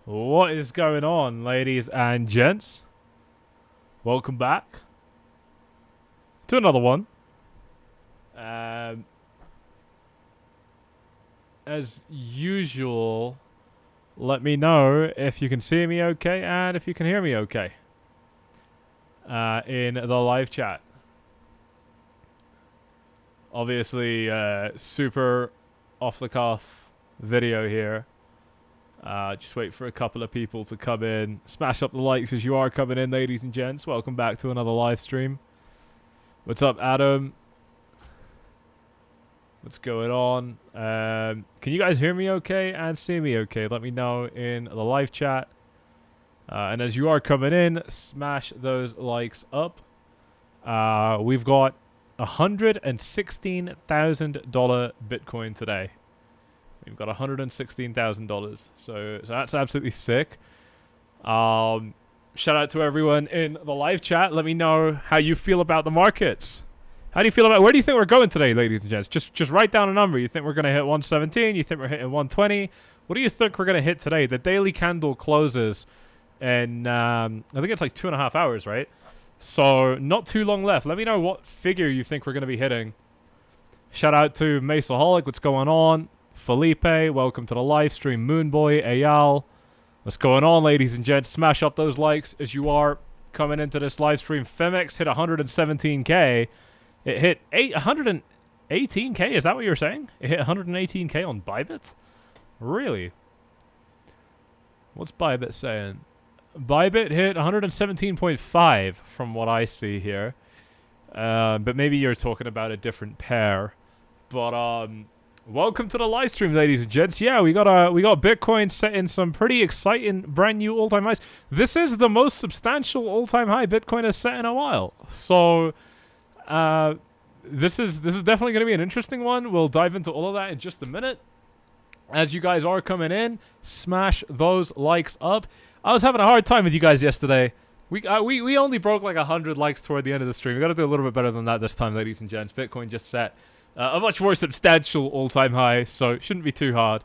What is going on, ladies and gents? Welcome back to another one. As usual, let me know if you can see me okay and if you can hear me okay in the live chat. Obviously, super off-the-cuff video here. Just wait for a couple of people to come in. Smash up the likes as you are coming in, ladies and gents. Welcome back to another live stream. What's up, Adam? What's going on? Can you guys hear me okay and see me okay? Let me know in the live chat. And as you are coming in, smash those likes up. We've got $116,000 Bitcoin today. We've got $116,000, so that's absolutely sick. Shout out to everyone in the live chat. Let me know how you feel about the markets. How do you feel about where do you think we're going today, ladies and gents? Just write down a number. You think we're gonna hit 117? You think we're hitting 120? What do you think we're gonna hit today? The daily candle closes in I think it's like 2.5 hours, right? So not too long left. Let me know what figure you think we're gonna be hitting. Shout out to 𝗙𝗖𝗓𝗪𝗓. What's going on? Felipe, welcome to the live stream. Moonboy, Ayal, what's going on, ladies and gents? Smash up those likes as you are coming into this live stream. Femex hit 117k. It hit 118k. Is that what you're saying? It hit 118k on Bybit? Really? What's Bybit saying? Bybit hit 117.5 from what I see here. But maybe you're talking about a different pair. But welcome to the live stream, ladies and gents. Yeah, we got Bitcoin setting some pretty exciting brand new all-time highs. This is the most substantial all-time high Bitcoin has set in a while. So this is definitely going to be an interesting one. We'll dive into all of that in just a minute. As you guys are coming in, smash those likes up. I was having a hard time with you guys yesterday. We only broke like 100 likes toward the end of the stream. We got to do a little bit better than that this time, ladies and gents. Bitcoin just set a much more substantial all-time high, so it shouldn't be too hard.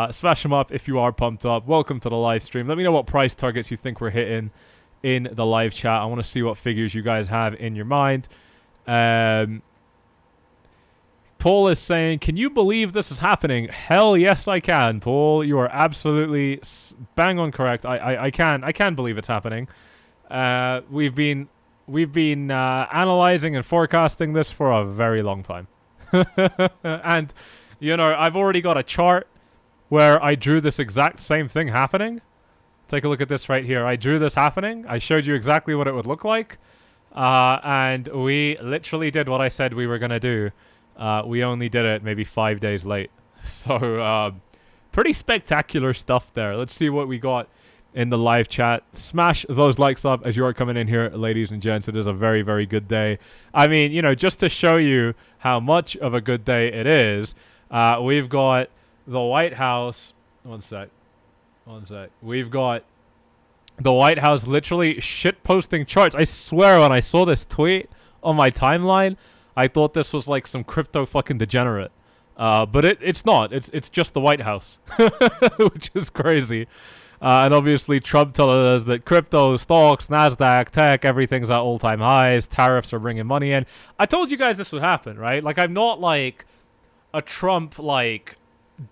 Smash them up if you are pumped up. Welcome to the live stream. Let me know what price targets you think we're hitting in the live chat. I want to see what figures you guys have in your mind. Paul is saying, can you believe this is happening? Hell yes, I can, Paul. You are absolutely bang on correct. I can believe it's happening. We've been analyzing and forecasting this for a very long time. And, you know, I've already got a chart where I drew this exact same thing happening. Take a look at this right here. I drew this happening. I showed you exactly what it would look like. And we literally did what I said we were going to do. We only did it maybe 5 days late. So, pretty spectacular stuff there. Let's see what we got in the live chat. Smash those likes up as you are coming in here, ladies and gents. It is a very, very good day. I mean, you know, just to show you how much of a good day it is, we've got the White House. One sec. We've got the White House literally shit posting charts. I swear when I saw this tweet on my timeline, I thought this was like some crypto fucking degenerate. But it's not. It's just the White House, which is crazy. And obviously Trump telling us that crypto, stocks, NASDAQ, tech, everything's at all-time highs. Tariffs are bringing money in. I told you guys this would happen, right? Like, I'm not like a Trump like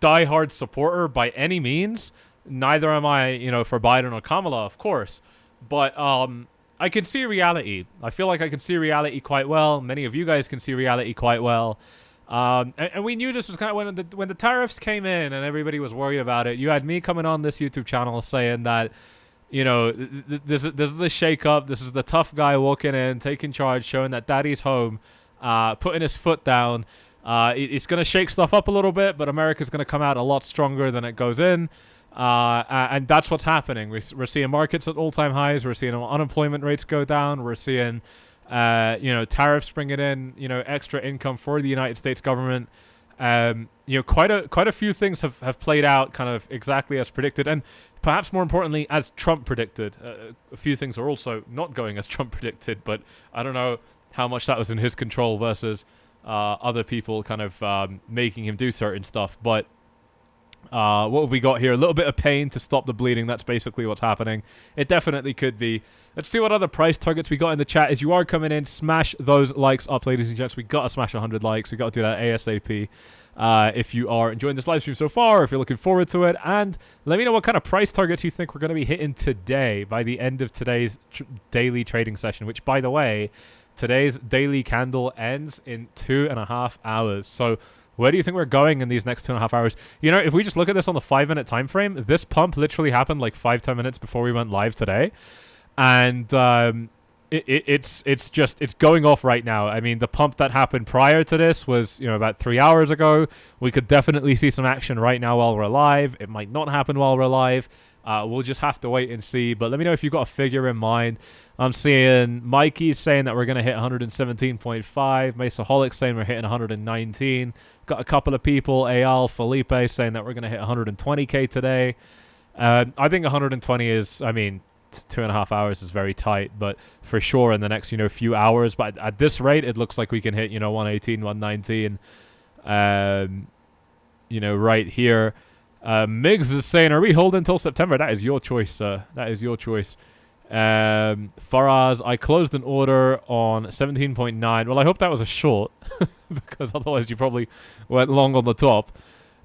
diehard supporter by any means. Neither am I, you know, for Biden or Kamala, of course. But I can see reality. I feel like I can see reality quite well. Many of you guys can see reality quite well. And we knew this was kind of when the tariffs came in and everybody was worried about it. You had me coming on this YouTube channel saying that, you know, this is a shake-up. This is the tough guy walking in, taking charge, showing that daddy's home, putting his foot down. It's going to shake stuff up a little bit, but America's going to come out a lot stronger than it goes in. And that's what's happening. We're seeing markets at all-time highs. We're seeing unemployment rates go down. We're seeing you know, tariffs bringing in, you know, extra income for the United States government. You know, quite a few things have played out kind of exactly as predicted, and perhaps more importantly, as Trump predicted. A few things are also not going as Trump predicted, but I don't know how much that was in his control versus other people kind of making him do certain stuff. But What have we got here? A little bit of pain to stop the bleeding. That's basically what's happening. It definitely could be. Let's see what other price targets we got in the chat. As you are coming in, smash those likes up, ladies and gents. We got to smash 100 likes. We got to do that ASAP. If you are enjoying this live stream so far, if you're looking forward to it, and let me know what kind of price targets you think we're going to be hitting today by the end of today's daily trading session, which, by the way, today's daily candle ends in 2.5 hours. So where do you think we're going in these next 2.5 hours? You know, if we just look at this on the 5-minute time frame, this pump literally happened like 5-10 minutes before we went live today. And it's going off right now. I mean, the pump that happened prior to this was, you know, about 3 hours ago. We could definitely see some action right now while we're live. It might not happen while we're live. We'll just have to wait and see. But let me know if you've got a figure in mind. I'm seeing Mikey's saying that we're going to hit 117.5. Mesaholic saying we're hitting 119. Got a couple of people, Al, Felipe, saying that we're going to hit 120K today. I think 120 is, I mean, 2.5 hours is very tight, but for sure in the next, you know, few hours. But at this rate, it looks like we can hit, you know, 118, 119, you know, right here. Migs is saying, are we holding until September? That is your choice, sir. That is your choice. Faraz, I closed an order on 17.9. Well, I hope that was a short, because otherwise you probably went long on the top.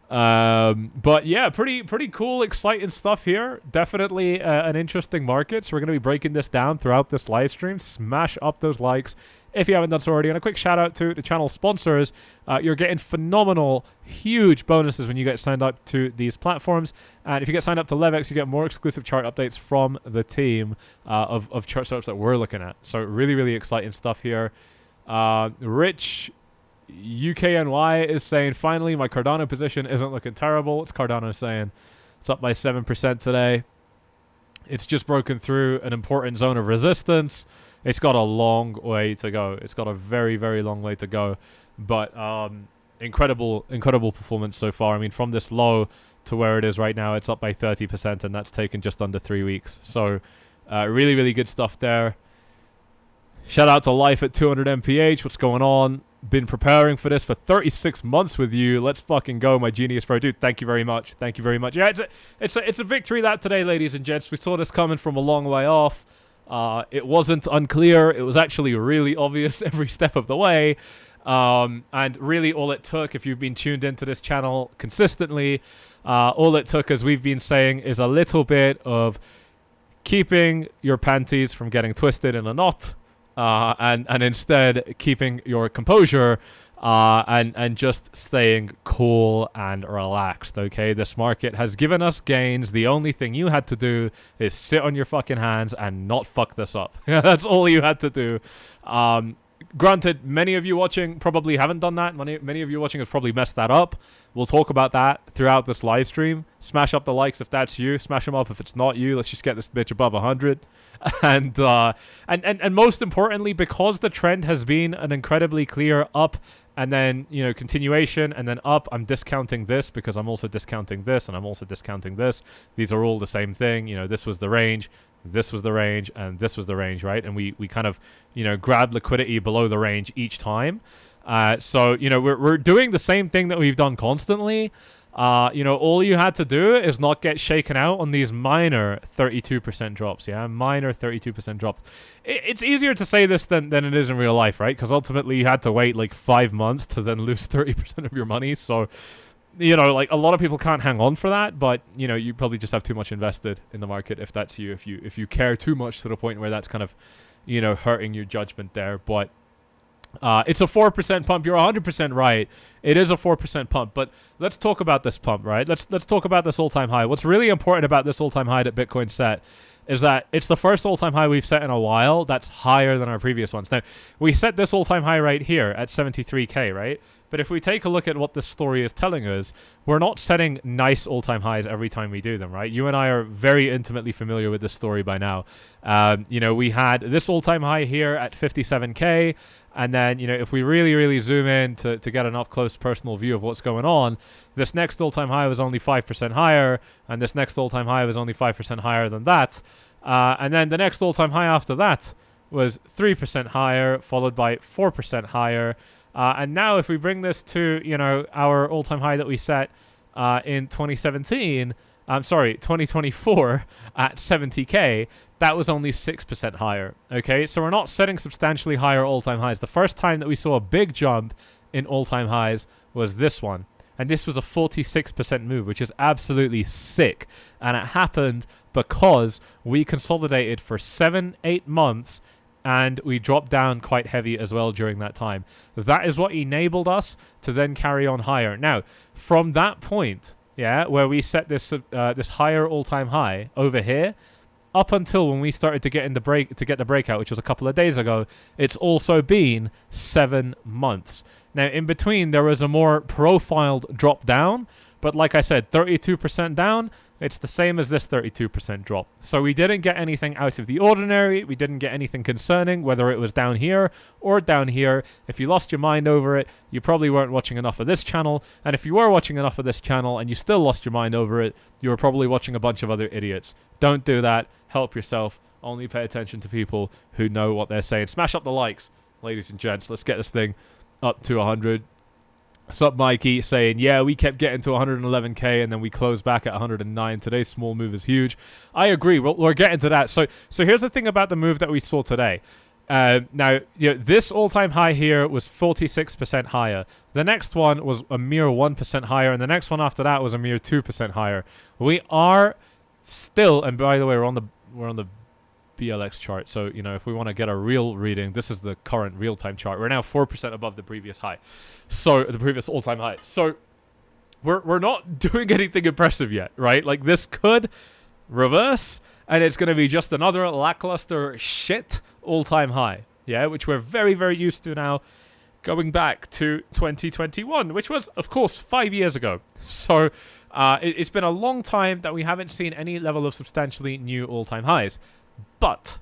But yeah, pretty cool, exciting stuff here. Definitely an interesting market. So we're going to be breaking this down throughout this live stream. Smash up those likes if you haven't done so already. And a quick shout out to the channel sponsors. You're getting phenomenal, huge bonuses when you get signed up to these platforms. And if you get signed up to 𝗙𝗢𝗟𝗟𝗓, you get more exclusive chart updates from the team of chart setups that we're looking at. So really, really exciting stuff here. Rich 𝗍𝗍𝗓𝗏 is saying, finally, my Cardano position isn't looking terrible. What's Cardano saying? It's up by 7% today. It's just broken through an important zone of resistance. It's got a long way to go. It's got a very, very long way to go. But incredible performance so far. I mean, from this low to where it is right now, it's up by 30%, and that's taken just under 3 weeks. So really, really good stuff there. Shout out to Life at 200 MPH. What's going on? Been preparing for this for 36 months with you. Let's fucking go, my genius bro. Dude, thank you very much. Thank you very much. Yeah, it's a victory lap today, ladies and gents. We saw this coming from a long way off. It wasn't unclear. It was actually really obvious every step of the way. And really all it took, if you've been tuned into this channel consistently, all it took, as we've been saying, is a little bit of keeping your panties from getting twisted in a knot. And instead keeping your composure and just staying cool and relaxed, okay? This market has given us gains. The only thing you had to do is sit on your fucking hands and not fuck this up. That's all you had to do. Granted, many of you watching probably haven't done that. Many of you watching have probably messed that up. We'll talk about that throughout this live stream. Smash up the likes if that's you. Smash them up if it's not you. Let's just get this bitch above 100. And most importantly, because the trend has been an incredibly clear up and then, you know, continuation and then up, I'm discounting this because I'm also discounting this and I'm also discounting this. These are all the same thing. You know, this was the range. This was the range, and this was the range, right? And we kind of, you know, grabbed liquidity below the range each time. So, you know, we're doing the same thing that we've done constantly. You know, all you had to do is not get shaken out on these minor 32% drops, yeah? Minor 32% drops. It's easier to say this than it is in real life, right? Because ultimately you had to wait like 5 months to then lose 30% of your money. So, you know, like a lot of people can't hang on for that, but you know, you probably just have too much invested in the market if that's you, if you care too much to the point where that's kind of, you know, hurting your judgment there. But it's a 4% pump. You're 100% right. It is a 4% pump, but let's talk about this pump, right? Let's talk about this all-time high. What's really important about this all-time high that Bitcoin set is that it's the first all-time high we've set in a while that's higher than our previous ones. Now, we set this all-time high right here at 73K, right? But if we take a look at what this story is telling us, we're not setting nice all-time highs every time we do them, right? You and I are very intimately familiar with this story by now. You know, we had this all-time high here at 57K. And then, you know, if we really, really zoom in to get an up-close personal view of what's going on, this next all-time high was only 5% higher, and this next all-time high was only 5% higher than that. And then the next all-time high after that was 3% higher, followed by 4% higher. And now if we bring this to, you know, our all-time high that we set in 2017, I'm sorry, 2024 at 70K, that was only 6% higher. Okay, so we're not setting substantially higher all-time highs. The first time that we saw a big jump in all-time highs was this one. And this was a 46% move, which is absolutely sick. And it happened because we consolidated for 7-8 months and we dropped down quite heavy as well during that time. That is what enabled us to then carry on higher. Now, from that point, yeah, where we set this this higher all-time high over here, up until when we started to get the breakout, which was a couple of days ago, it's also been 7 months. Now, in between, there was a more profiled drop down, but like I said, 32% down, it's the same as this 32% drop. So we didn't get anything out of the ordinary. We didn't get anything concerning, whether it was down here or down here. If you lost your mind over it, you probably weren't watching enough of this channel. And if you were watching enough of this channel and you still lost your mind over it, you were probably watching a bunch of other idiots. Don't do that. Help yourself. Only pay attention to people who know what they're saying. Smash up the likes, ladies and gents. Let's get this thing up to 100. Sup, Mikey, saying, yeah, we kept getting to 111K and then we closed back at 109. Today's small move is huge. I agree. We're getting to that. So here's the thing about the move that we saw today. Now, you know, this all-time high here was 46% higher. The next one was a mere 1% higher, and the next one after that was a mere 2% higher. We are still, and by the way, we're on the BLX chart. So, you know, if we want to get a real reading, this is the current real-time chart. We're now 4% above the previous high. So, the previous all-time high. So, we're not doing anything impressive yet, right? Like, this could reverse, and it's going to be just another lackluster shit all-time high. Yeah, which we're very, very used to now, going back to 2021, which was, of course, 5 years ago. So, it's been a long time that we haven't seen any level of substantially new all-time highs. But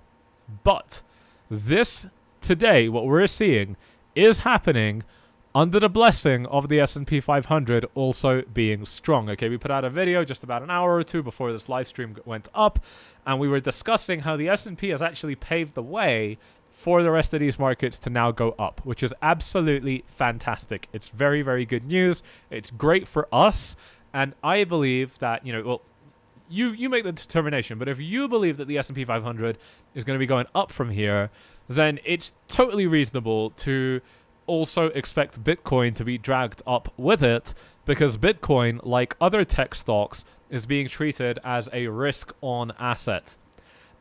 this today, what we're seeing is happening under the blessing of the S&P 500 also being strong. Okay, we put out a video just about an hour or two before this live stream went up, and we were discussing how the S&P has actually paved the way for the rest of these markets to now go up, which is absolutely fantastic. It's very, very good news. It's great for us, and I believe that, you know, well, you make the determination, but if you believe that the S&P 500 is going to be going up from here, then it's totally reasonable to also expect Bitcoin to be dragged up with it, because Bitcoin, like other tech stocks, is being treated as a risk-on asset.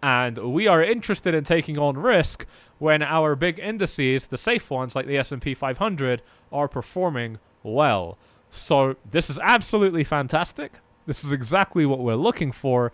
And we are interested in taking on risk when our big indices, the safe ones like the S&P 500, are performing well. So this is absolutely fantastic. This is exactly what we're looking for,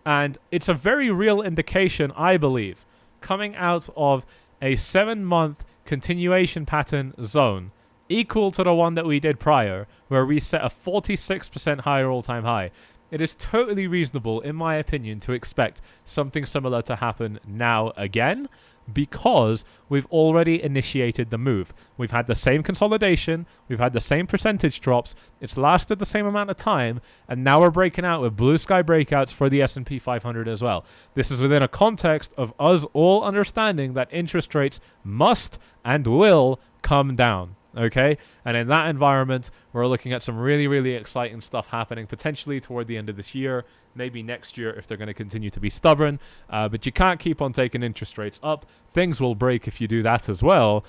and it's a very real indication, I believe, coming out of a 7-month continuation pattern zone, equal to the one that we did prior, where we set a 46% higher all-time high. It is totally reasonable, in my opinion, to expect something similar to happen now again, because we've already initiated the move. We've had the same consolidation, we've had the same percentage drops, it's lasted the same amount of time, and now we're breaking out with blue sky breakouts for the S&P 500 as well. This is within a context of us all understanding that interest rates must and will come down. Okay, and in that environment, we're looking at some really, really exciting stuff happening potentially toward the end of this year, maybe next year if they're going to continue to be stubborn. But you can't keep on taking interest rates up. Things will break if you do that as well.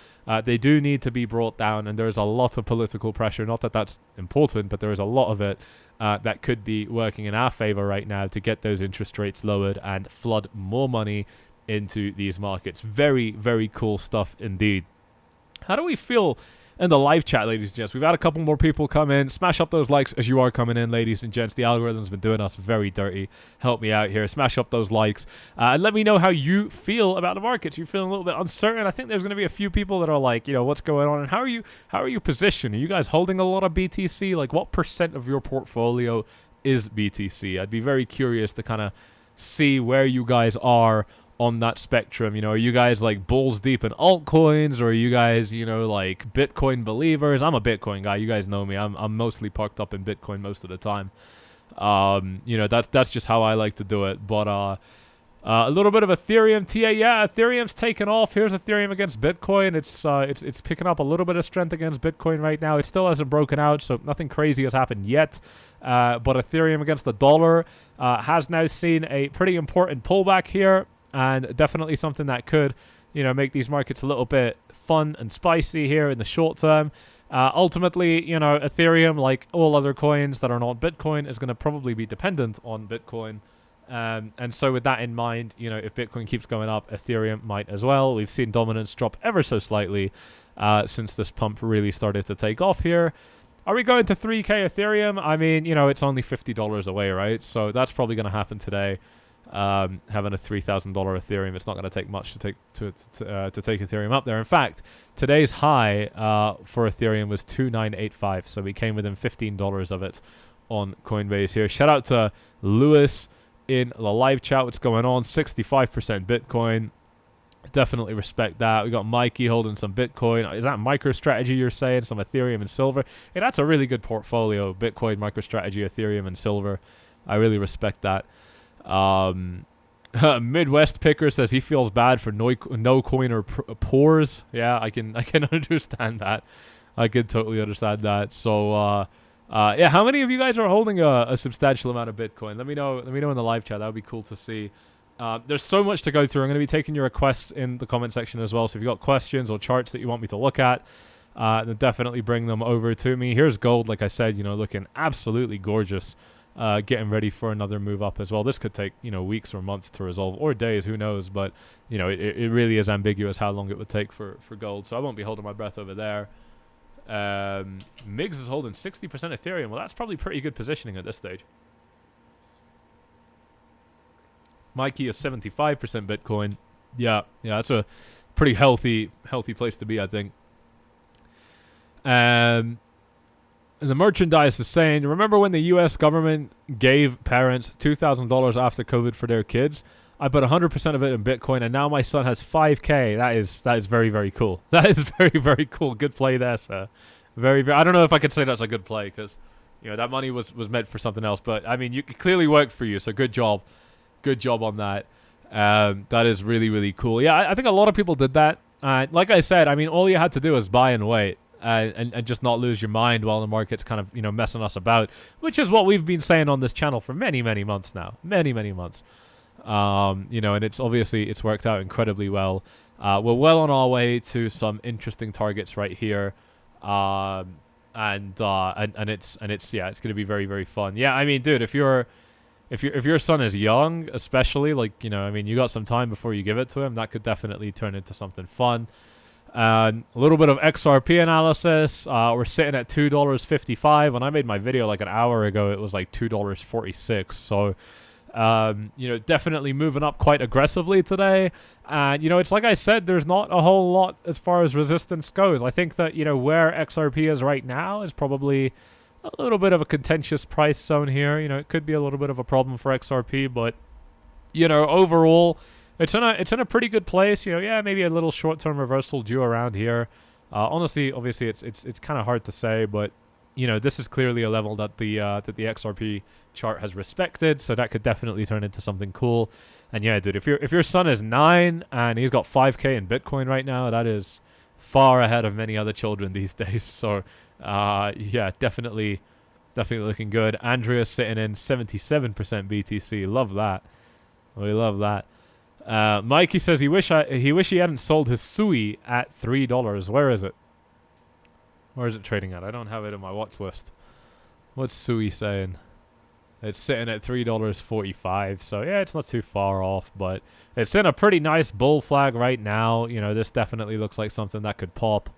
They do need to be brought down, and there's a lot of political pressure. Not that that's important, but there is a lot of it that could be working in our favor right now to get those interest rates lowered and flood more money into these markets. Very, very cool stuff indeed. How do we feel in the live chat, ladies and gents? We've had a couple more people come in. Smash up those likes as you are coming in, ladies and gents. The algorithm's been doing us very dirty. Help me out here. Smash up those likes. And let me know how you feel about the markets. You're feeling a little bit uncertain. I think there's going to be a few people that are like, you know, what's going on? And how are you positioned? Are you guys holding a lot of BTC? Like, what % of your portfolio is BTC? I'd be very curious to kind of see where you guys are on that spectrum. You know, are you guys like balls deep in altcoins, or are you guys, you know, like Bitcoin believers? I'm a Bitcoin guy. You guys know me. I'm mostly parked up in Bitcoin most of the time. You know, that's just how I like to do it. But A little bit of Ethereum. TA, yeah, Ethereum's taken off. Here's Ethereum against Bitcoin. It's picking up a little bit of strength against Bitcoin right now. It still hasn't broken out, so nothing crazy has happened yet. But Ethereum against the dollar has now seen a pretty important pullback here, and definitely something that could, you know, make these markets a little bit fun and spicy here in the short term. Ultimately, you know, Ethereum, like all other coins that are not Bitcoin, is going to probably be dependent on Bitcoin. And so with that in mind, you know, if Bitcoin keeps going up, Ethereum might as well. We've seen dominance drop ever so slightly since this pump really started to take off here. Are we going to 3K Ethereum? I mean, you know, it's only $50 away, right? So that's probably going to happen today. Having a $3,000 Ethereum, it's not going to take much to take Ethereum up there. In fact, today's high for Ethereum was 2,985, so we came within $15 of it on Coinbase here. Shout out to Lewis in the live chat. What's going on? 65% Bitcoin. Definitely respect that. We got Mikey holding some Bitcoin. Is that MicroStrategy you're saying? Some Ethereum and silver? Hey, that's a really good portfolio. Bitcoin, MicroStrategy, Ethereum, and silver. I really respect that. Midwest Picker says he feels bad for no coiner pores. Yeah, I can understand that. I can totally understand that. So yeah, how many of you guys are holding a substantial amount of Bitcoin? Let me know in the live chat. That would be cool to see. There's so much to go through. I'm going to be taking your requests in the comment section as well. So if you've got questions or charts that you want me to look at, then definitely bring them over to me. Here's gold, like I said, you know, looking absolutely gorgeous. Getting ready for another move up as well. This could take, you know, weeks or months to resolve, or days, who knows. But, you know, it really is ambiguous how long it would take for gold. So I won't be holding my breath over there. Migs is holding 60% Ethereum. Well, that's probably pretty good positioning at this stage. Mikey is 75% Bitcoin. Yeah, that's a pretty healthy place to be, I think. And the merchandise is saying, remember when the U.S. government gave parents $2,000 after COVID for their kids? I put 100% of it in Bitcoin, and now my son has 5K. That is very, very cool. That is very, very cool. Good play there, sir. Very, very. I don't know if I could say that's a good play because, you know, that money was meant for something else. But I mean, it clearly worked for you. So good job on that. That is really, really cool. Yeah, I think a lot of people did that. Like I said, I mean, all you had to do was buy and wait. And just not lose your mind while the market's kind of, you know, messing us about, which is what we've been saying on this channel for many, many months now. Many, many months. You know, and it's worked out incredibly well. We're well on our way to some interesting targets right here. And it's going to be very, very fun. Yeah, I mean, dude, if your son is young, especially, like, you know, I mean, you got some time before you give it to him, that could definitely turn into something fun. A little bit of XRP analysis. We're sitting at $2.55. When I made my video like an hour ago, it was like $2.46. So, you know, definitely moving up quite aggressively today. And, you know, it's like I said, there's not a whole lot as far as resistance goes. I think that, you know, where XRP is right now is probably a little bit of a contentious price zone here. You know, it could be a little bit of a problem for XRP, but, you know, overall, it's in a pretty good place. You know, yeah, maybe a little short-term reversal due around here. Honestly, obviously, it's kind of hard to say, but, you know, this is clearly a level that the XRP chart has respected, so that could definitely turn into something cool. And yeah, dude, if your son is 9 and he's got 5K in Bitcoin right now, that is far ahead of many other children these days. So, yeah, definitely looking good. Andrea's sitting in 77% BTC. Love that. We love that. Mikey says he wish he hadn't sold his Sui at $3. Where is it? Where is it trading at? I don't have it in my watch list. What's Sui saying? It's sitting at $3.45. So yeah, it's not too far off, but it's in a pretty nice bull flag right now. You know, this definitely looks like something that could pop.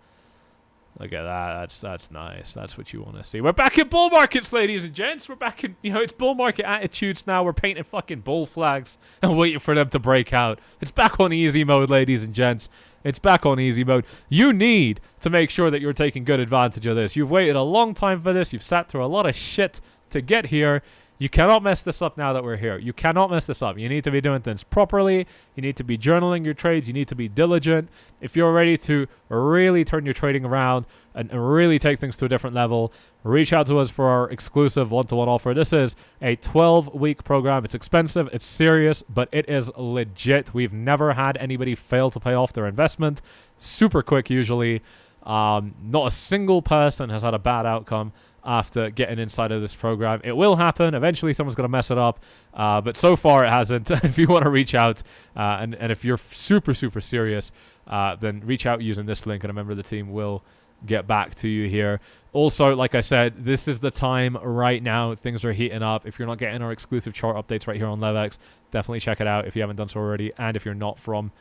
Look at that. That's nice. That's what you want to see. We're back in bull markets, ladies and gents. We're back in, you know, it's bull market attitudes now. We're painting fucking bull flags and waiting for them to break out. It's back on easy mode, ladies and gents. It's back on easy mode. You need to make sure that you're taking good advantage of this. You've waited a long time for this. You've sat through a lot of shit to get here. You cannot mess this up now that we're here. You cannot mess this up. You need to be doing things properly. You need to be journaling your trades. You need to be diligent. If you're ready to really turn your trading around and really take things to a different level, reach out to us for our exclusive one-to-one offer. This is a 12-week program. It's expensive. It's serious, but it is legit. We've never had anybody fail to pay off their investment. Super quick usually. Not a single person has had a bad outcome after getting inside of this program. It will happen. Eventually someone's going to mess it up. But so far it hasn't. If you want to reach out and if you're super, super serious, then reach out using this link and a member of the team will get back to you here. Also, like I said, this is the time right now. Things are heating up. If you're not getting our exclusive chart updates right here on LevX, definitely check it out if you haven't done so already. And if you're not from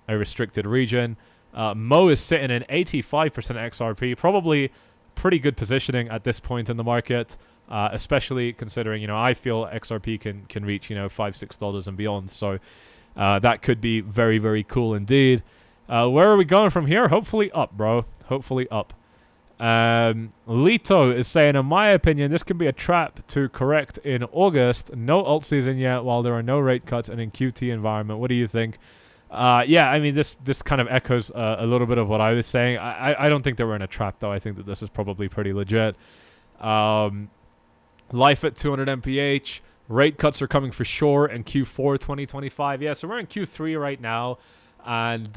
a restricted region, Mo is sitting in 85% XRP, probably pretty good positioning at this point in the market, especially considering, you know, I feel XRP can reach, you know, $5-6 and beyond. So that could be very, very cool indeed. Where are we going from here? Hopefully up, bro. Hopefully up. Lito is saying, in my opinion, this can be a trap to correct in August. No alt season yet, while there are no rate cuts and in QT environment. What do you think? Yeah, I mean, this kind of echoes a little bit of what I was saying. I don't think that we're in a trap, though. I think that this is probably pretty legit. Life at 200 MPH. Rate cuts are coming for sure in Q4 2025. Yeah, so we're in Q3 right now. And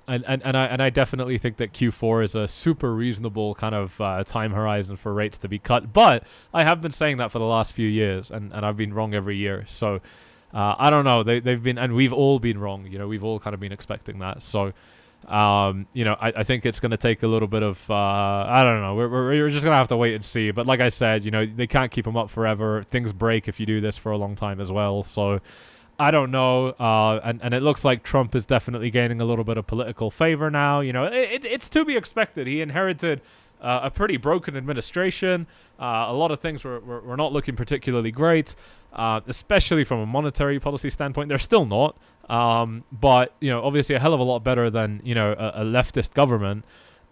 I definitely think that Q4 is a super reasonable kind of time horizon for rates to be cut. But I have been saying that for the last few years, and I've been wrong every year. So I don't know. They've been, and we've all been wrong. You know, we've all kind of been expecting that. So, you know, I think it's going to take a little bit of, I don't know. We're just going to have to wait and see. But like I said, you know, they can't keep them up forever. Things break if you do this for a long time as well. So I don't know. And it looks like Trump is definitely gaining a little bit of political favor now. You know, it's to be expected. He inherited a pretty broken administration. A lot of things were not looking particularly great, especially from a monetary policy standpoint. They're still not, but you know, obviously a hell of a lot better than, you know, a leftist government.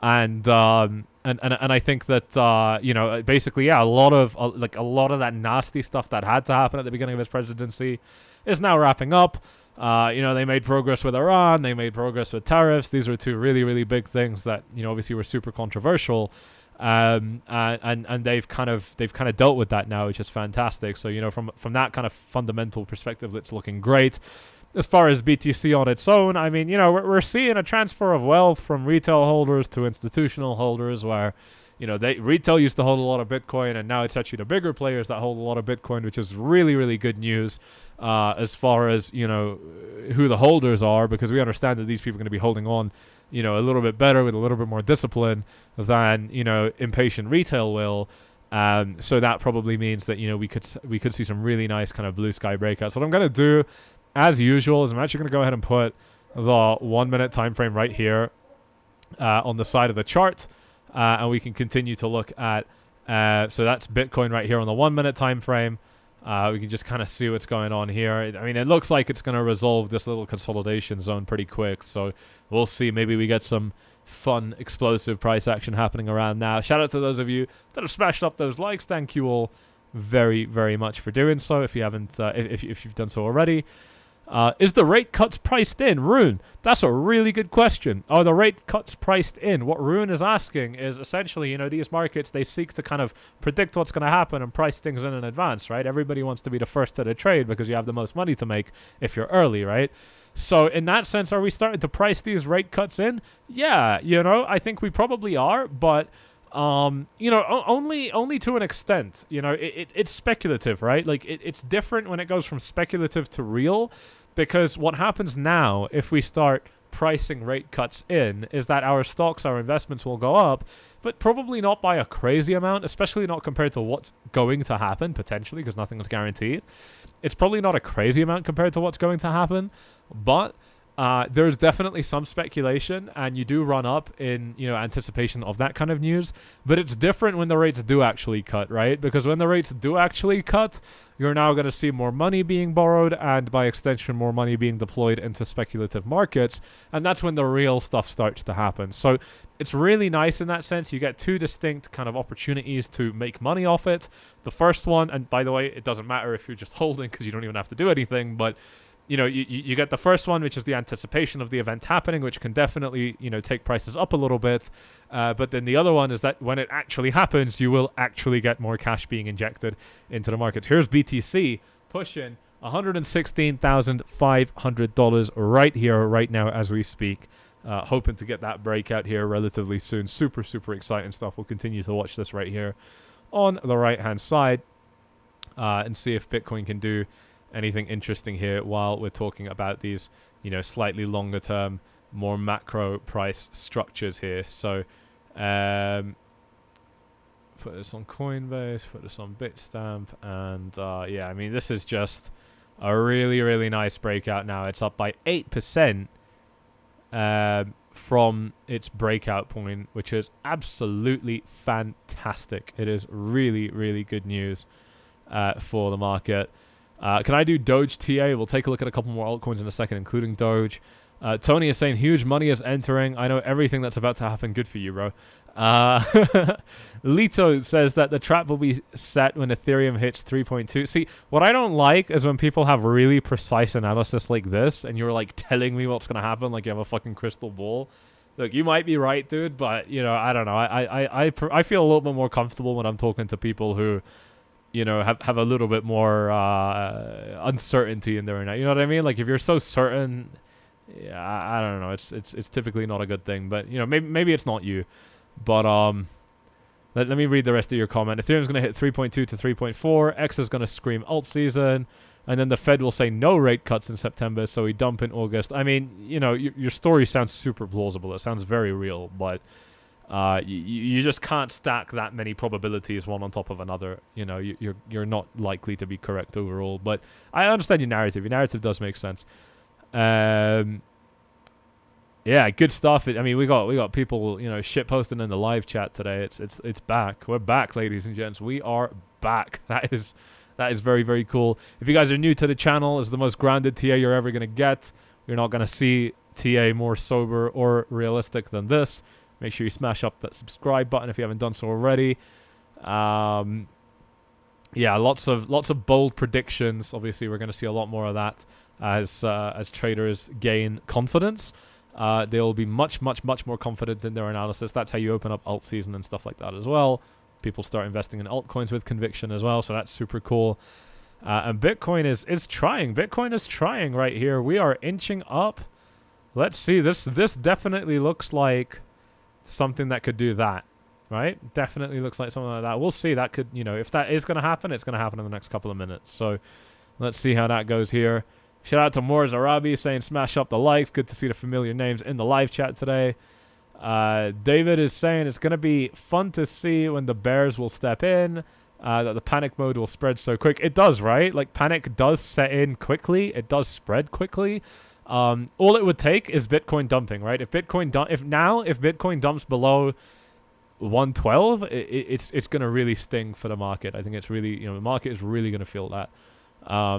And I think that you know, basically, yeah, a lot of that nasty stuff that had to happen at the beginning of his presidency is now wrapping up. You know, they made progress with Iran. They made progress with tariffs. These were two really, really big things that, you know, obviously were super controversial. And they've kind of dealt with that now, which is fantastic. So, you know, from that kind of fundamental perspective, it's looking great. As far as BTC on its own, I mean, you know, we're seeing a transfer of wealth from retail holders to institutional holders, where, you know, retail used to hold a lot of Bitcoin, and now it's actually the bigger players that hold a lot of Bitcoin, which is really, really good news as far as, you know, who the holders are, because we understand that these people are going to be holding on, you know, a little bit better with a little bit more discipline than, you know, impatient retail will. So that probably means that, you know, we could see some really nice kind of blue sky breakouts. What I'm going to do, as usual, is I'm actually going to go ahead and put the 1 minute time frame right here on the side of the chart. And we can continue to look at, so that's Bitcoin right here on the 1 minute time frame. We can just kind of see what's going on here. I mean, it looks like it's going to resolve this little consolidation zone pretty quick. So we'll see. Maybe we get some fun, explosive price action happening around now. Shout out to those of you that have smashed up those likes. Thank you all very, very much for doing so. If you haven't, if you've done so already. Is the rate cuts priced in? Rune, that's a really good question. Are the rate cuts priced in? What Rune is asking is essentially, you know, these markets, they seek to kind of predict what's going to happen and price things in advance, right? Everybody wants to be the first to the trade because you have the most money to make if you're early, right? So in that sense, are we starting to price these rate cuts in? Yeah, you know, I think we probably are, but you know, only to an extent. You know, it's speculative, right? Like it's different when it goes from speculative to real, because what happens now if we start pricing rate cuts in is that our stocks, our investments will go up, but probably not by a crazy amount, especially not compared to what's going to happen potentially, because nothing is guaranteed. It's probably not a crazy amount compared to what's going to happen, but there's definitely some speculation, and you do run up in, anticipation of that kind of news. But it's different when the rates do actually cut, right? Because when the rates do actually cut, you're now going to see more money being borrowed, and by extension, more money being deployed into speculative markets. And that's when the real stuff starts to happen. So it's really nice in that sense. You get two distinct kind of opportunities to make money off it. The first one, and by the way, it doesn't matter if you're just holding because you don't even have to do anything, but you get the first one, which is the anticipation of the event happening, which can definitely, take prices up a little bit. But then the other one is that when it actually happens, you will actually get more cash being injected into the market. Here's BTC pushing $116,500 right here, right now as we speak. Hoping to get that breakout here relatively soon. Super, super exciting stuff. We'll continue to watch this right here on the right-hand side and see if Bitcoin can do anything interesting here while we're talking about these, slightly longer term, more macro price structures here. So, put this on Coinbase, put this on Bitstamp, and yeah, I mean, this is just a really, really nice breakout now. It's up by 8% from its breakout point, which is absolutely fantastic. It is really, really good news for the market. Can I do Doge TA? We'll take a look at a couple more altcoins in a second, including Doge. Tony is saying huge money is entering. I know everything that's about to happen. Good for you, bro. Lito says that the trap will be set when Ethereum hits 3.2. See, what I don't like is when people have really precise analysis like this, and you're like telling me what's gonna happen, like you have a fucking crystal ball. Look, you might be right, dude, but I don't know. I feel a little bit more comfortable when I'm talking to people who, have a little bit more uncertainty in there. You know what I mean? Like if you're so certain, yeah, I don't know. It's typically not a good thing. But maybe it's not you. But let me read the rest of your comment. Ethereum's gonna hit 3.2 to 3.4. X is gonna scream alt season, and then the Fed will say no rate cuts in September, so we dump in August. I mean, your story sounds super plausible. It sounds very real, but you just can't stack that many probabilities one on top of another. You're not likely to be correct overall. But I understand your narrative. Your narrative does make sense. Yeah, good stuff. I mean, we got people shit posting in the live chat today. It's back. We're back, ladies and gents. We are back. That is very, very cool. If you guys are new to the channel, it's the most grounded TA you're ever gonna get. You're not gonna see TA more sober or realistic than this. Make sure you smash up that subscribe button if you haven't done so already. Yeah, lots of bold predictions. Obviously, we're going to see a lot more of that as traders gain confidence. They will be much more confident in their analysis. That's how you open up alt season and stuff like that as well. People start investing in altcoins with conviction as well, so that's super cool. And Bitcoin is trying. Bitcoin is trying right here. We are inching up. Let's see. This definitely looks like something that could do that, right? Definitely looks like something like that. We'll see. That could, if that is going to happen, it's going to happen in the next couple of minutes. So let's see how that goes here. Shout out to 𝗙𝗟𝗟𝗢𝗪 saying smash up the likes. Good to see the familiar names in the live chat today. David is saying it's going to be fun to see when the bears will step in, that the panic mode will spread so quick. It does, right? Like panic does set in quickly. It does spread quickly. All it would take is Bitcoin dumping, right? If Bitcoin dumps below 112, it's going to really sting for the market. I think it's really, the market is really going to feel that.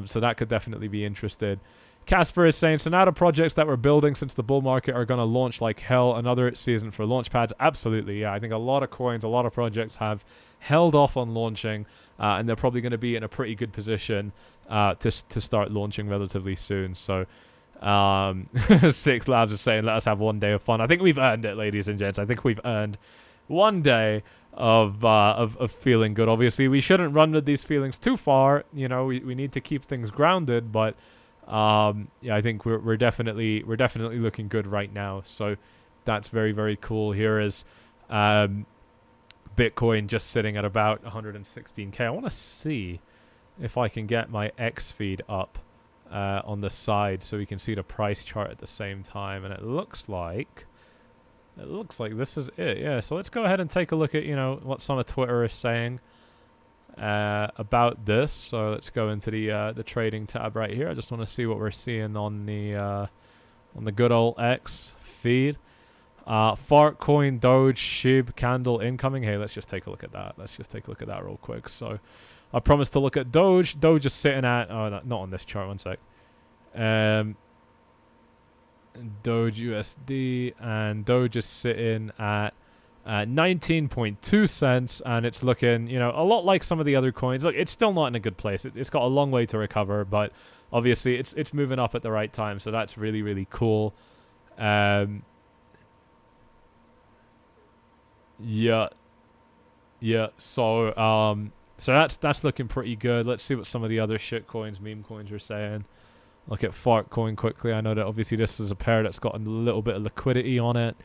So that could definitely be interested. Casper is saying, so now the projects that we're building since the bull market are going to launch like hell. Another season for launch pads. Absolutely, yeah. I think a lot of coins, a lot of projects have held off on launching, and they're probably going to be in a pretty good position to start launching relatively soon. So Six Labs is saying, let us have one day of fun. I think we've earned it, ladies and gents. I think we've earned one day of feeling good. Obviously, we shouldn't run with these feelings too far. We need to keep things grounded, but yeah, I think we're definitely looking good right now. So that's very, very cool. Here is Bitcoin just sitting at about 116K. I want to see if I can get my X feed up on the side so we can see the price chart at the same time, and it looks like this is it. Yeah, so let's go ahead and take a look at what some of Twitter is saying about this. So let's go into the trading tab right here. I just want to see what we're seeing on the on the good old X feed. 𝗙𝗙𝗟, Doge, SHIB, candle incoming. Hey, let's just take a look at that. Let's just take a look at that real quick. So I promised to look at Doge. Doge is sitting at, oh, not on this chart, one sec. Doge USD, and Doge is sitting at 19.2 cents, and it's looking, you know, a lot like some of the other coins. Look, it's still not in a good place. It's got a long way to recover, but obviously it's moving up at the right time, so that's really, really cool. Yeah. So that's looking pretty good. Let's see what some of the other shit coins, meme coins are saying. Look at 𝗙𝗙𝗟 quickly. I know that obviously this is a pair that's got a little bit of liquidity on it.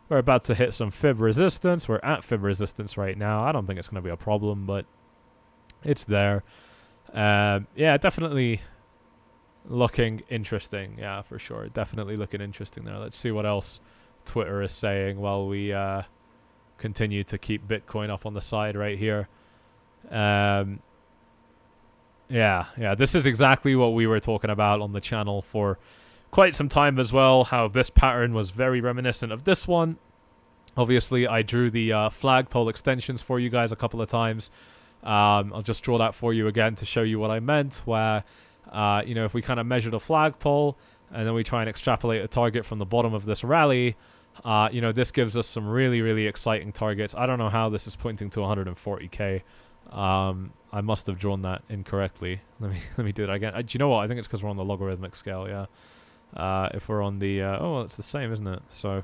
We're about to hit some fib resistance. We're at fib resistance right now. I don't think it's going to be a problem, but it's there. Yeah, definitely looking interesting. Yeah, for sure. Definitely looking interesting there. Let's see what else Twitter is saying while we continue to keep Bitcoin up on the side right here. Yeah, this is exactly what we were talking about on the channel for quite some time as well, how this pattern was very reminiscent of this one. Obviously, I drew the flagpole extensions for you guys a couple of times. I'll just draw that for you again to show you what I meant, where, you know, if we kind of measure the flagpole and then we try and extrapolate a target from the bottom of this rally, you know, this gives us some really, really exciting targets. I don't know how this is pointing to 140k. I must have drawn that incorrectly. Let me do it again. Do you know what? I think it's because we're on the logarithmic scale, yeah. If we're on the... oh, well, it's the same, isn't it? So,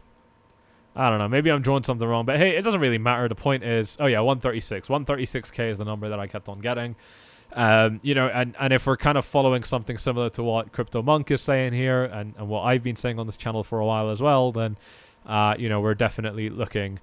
I don't know. Maybe I'm drawing something wrong. But hey, it doesn't really matter. The point is... Oh, yeah, 136. 136k is the number that I kept on getting. You know, and if we're kind of following something similar to what 𝗙𝗏𝗟𝗏 is saying here, and what I've been saying on this channel for a while as well, then, you know, we're definitely looking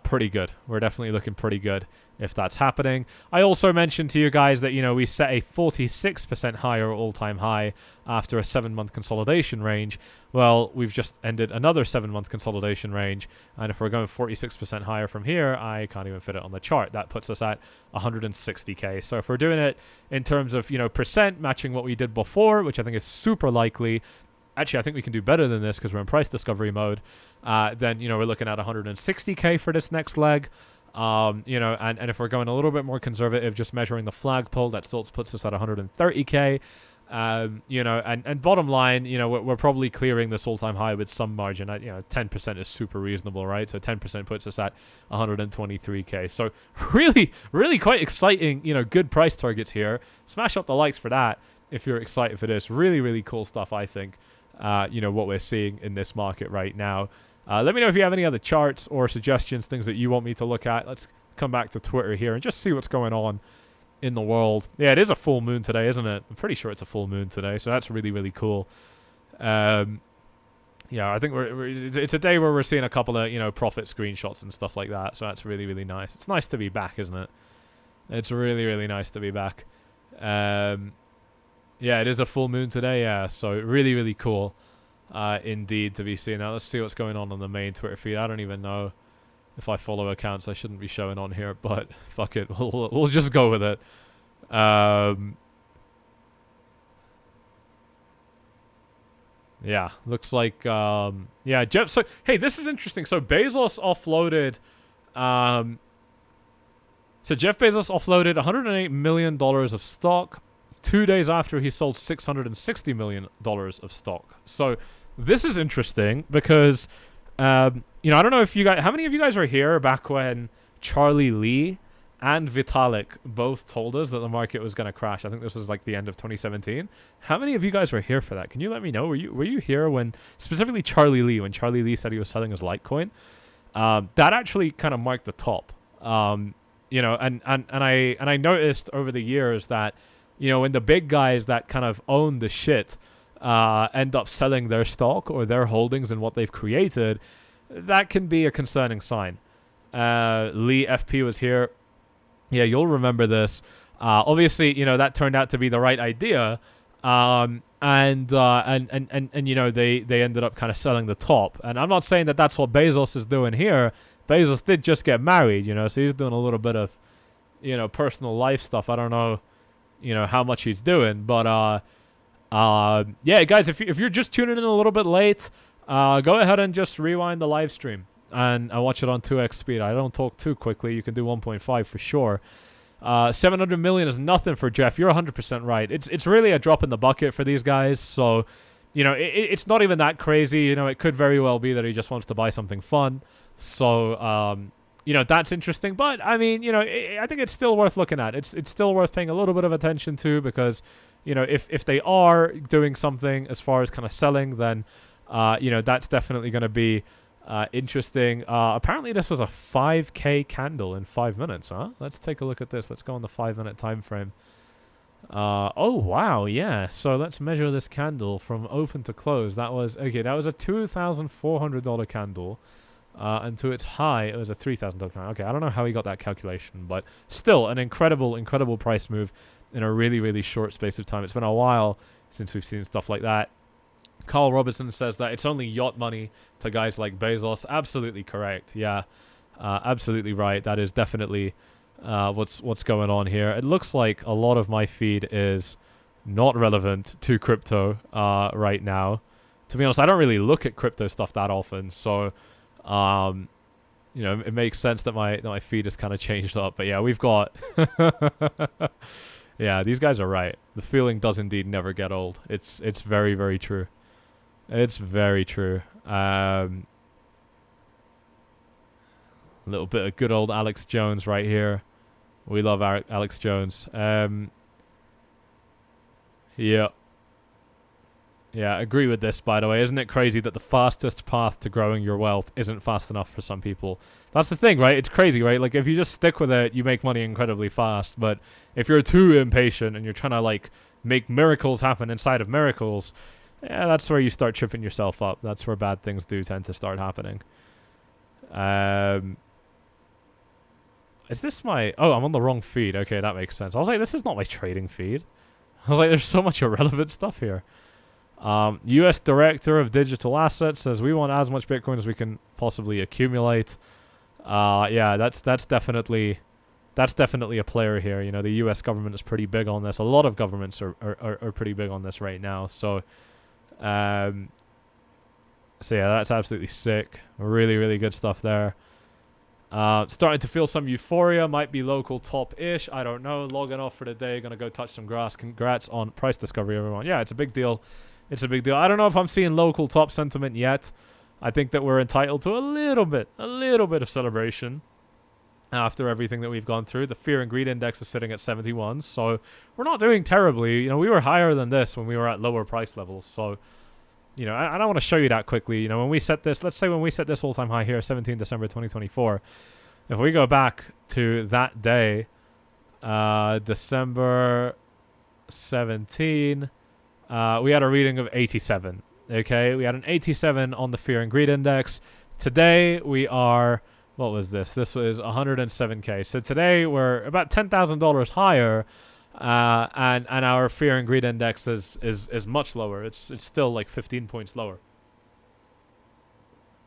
pretty good. We're definitely looking pretty good if that's happening. I also mentioned to you guys that, you know, we set a 46% higher all-time high after a 7-month consolidation range. Well, we've just ended another 7-month consolidation range, and if we're going 46% higher from here, I can't even fit it on the chart. That puts us at 160k. So if we're doing it in terms of, you know, percent matching what we did before, which I think is super likely. Actually, I think we can do better than this because we're in price discovery mode. Then, you know, we're looking at 160k for this next leg. You know, and if we're going a little bit more conservative, just measuring the flagpole, that still puts us at 130k. You know, and bottom line, you know, we're probably clearing this all-time high with some margin. You know, 10% is super reasonable, right? So 10% puts us at 123k. So really, really quite exciting, you know, good price targets here. Smash up the likes for that if you're excited for this. Really, really cool stuff, I think. You know, what we're seeing in this market right now. Let me know if you have any other charts or suggestions, things that you want me to look at. Let's come back to Twitter here and just see what's going on in the world. Yeah, it is a full moon today, isn't it? I'm pretty sure it's a full moon today, so that's really, really cool. Yeah, I think it's a day where we're seeing a couple of, you know, profit screenshots and stuff like that, so that's really, really nice. It's nice to be back, isn't it? It's really, really nice to be back. Yeah, it is a full moon today, yeah, so really, really cool. Indeed to be seen. Now let's see what's going on the main Twitter feed. I don't even know if I follow accounts I shouldn't be showing on here, but fuck it, we'll just go with it. Yeah, looks like yeah, Jeff. So hey, this is interesting. So Bezos offloaded so Jeff Bezos offloaded $108 million of stock 2 days after he sold $660 million of stock. So this is interesting because, you know, I don't know if you guys, how many of you guys were here back when Charlie Lee and Vitalik both told us that the market was going to crash? I think this was like the end of 2017. How many of you guys were here for that? Can you let me know? Were you here when, specifically Charlie Lee, when Charlie Lee said he was selling his Litecoin? That actually kind of marked the top. You know, and I noticed over the years that, you know, when the big guys that kind of own the shit end up selling their stock or their holdings and what they've created, that can be a concerning sign. Lee FP was here. Yeah, you'll remember this. Obviously, you know, that turned out to be the right idea. And you know, they ended up kind of selling the top. And I'm not saying that that's what Bezos is doing here. Bezos did just get married, you know, so he's doing a little bit of, you know, personal life stuff. I don't know, you know, how much he's doing, but Yeah, guys, if you're just tuning in a little bit late, go ahead and just rewind the live stream and watch it on 2x speed. I don't talk too quickly. You can do 1.5 for sure. 700 million is nothing for Jeff. You're 100% right. It's really a drop in the bucket for these guys. So, you know, it's not even that crazy. You know, it could very well be that he just wants to buy something fun. So, you know, that's interesting. But, I mean, you know, I think it's still worth looking at. It's still worth paying a little bit of attention to because, you know, if they are doing something as far as kind of selling, then, you know, that's definitely going to be interesting. Apparently this was a 5K candle in 5 minutes, huh? Let's take a look at this. Let's go on the 5-minute time frame. Oh, wow, yeah. So let's measure this candle from open to close. That was, okay, that was a $2,400 candle. And to its high, it was a $3,000 candle. Okay, I don't know how he got that calculation, but still an incredible, incredible price move in a really, really short space of time. It's been a while since we've seen stuff like that. Carl Robertson says that it's only yacht money to guys like Bezos. Absolutely correct. Yeah, absolutely right. That is definitely what's going on here. It looks like a lot of my feed is not relevant to crypto right now. To be honest, I don't really look at crypto stuff that often, so you know, it makes sense that my feed is kind of changed up. But yeah, we've got yeah, these guys are right. The feeling does indeed never get old. It's very, very true. It's very true. A little bit of good old Alex Jones right here. We love Alex Jones. Yeah. Yeah, agree with this, by the way. Isn't it crazy that the fastest path to growing your wealth isn't fast enough for some people? That's the thing, right? It's crazy, right? Like, if you just stick with it, you make money incredibly fast. But if you're too impatient and you're trying to, like, make miracles happen inside of miracles, yeah, that's where you start tripping yourself up. That's where bad things do tend to start happening. Is this my... Oh, I'm on the wrong feed. Okay, that makes sense. I was like, this is not my trading feed. I was like, there's so much irrelevant stuff here. U.S. Director of Digital Assets says, we want as much Bitcoin as we can possibly accumulate. Yeah, that's definitely a player here. You know, the U.S. government is pretty big on this. A lot of governments are pretty big on this right now. So yeah, that's absolutely sick. Really, really good stuff there. Starting to feel some euphoria. Might be local top-ish. I don't know. Logging off for the day. Gonna go touch some grass. Congrats on price discovery, everyone. Yeah, it's a big deal. It's a big deal. I don't know if I'm seeing local top sentiment yet. I think that we're entitled to a little bit of celebration after everything that we've gone through. The fear and greed index is sitting at 71, so we're not doing terribly. You know, we were higher than this when we were at lower price levels. So, you know, I don't want to show you that quickly. You know, when we set this, let's say when we set this all-time high here, 17 December 2024, if we go back to that day, December 17, we had a reading of 87. Okay, we had an 87 on the fear and greed index. Today we are, what was this? This was 107k. So today we're about $10,000 higher, and our fear and greed index is much lower. It's still like 15 points lower.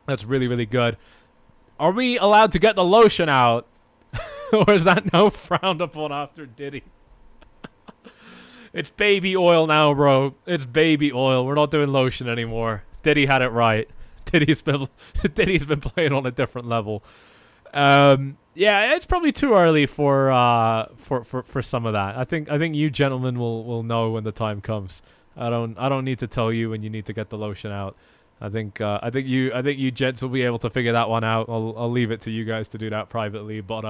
That's really, really good. Are we allowed to get the lotion out, or is that now frowned upon after Diddy? It's baby oil now, bro. It's baby oil. We're not doing lotion anymore. Diddy had it right. Diddy's been playing on a different level. Yeah, it's probably too early for some of that. I think you gentlemen will know when the time comes. I don't need to tell you when you need to get the lotion out. I think you gents will be able to figure that one out. I'll leave it to you guys to do that privately. But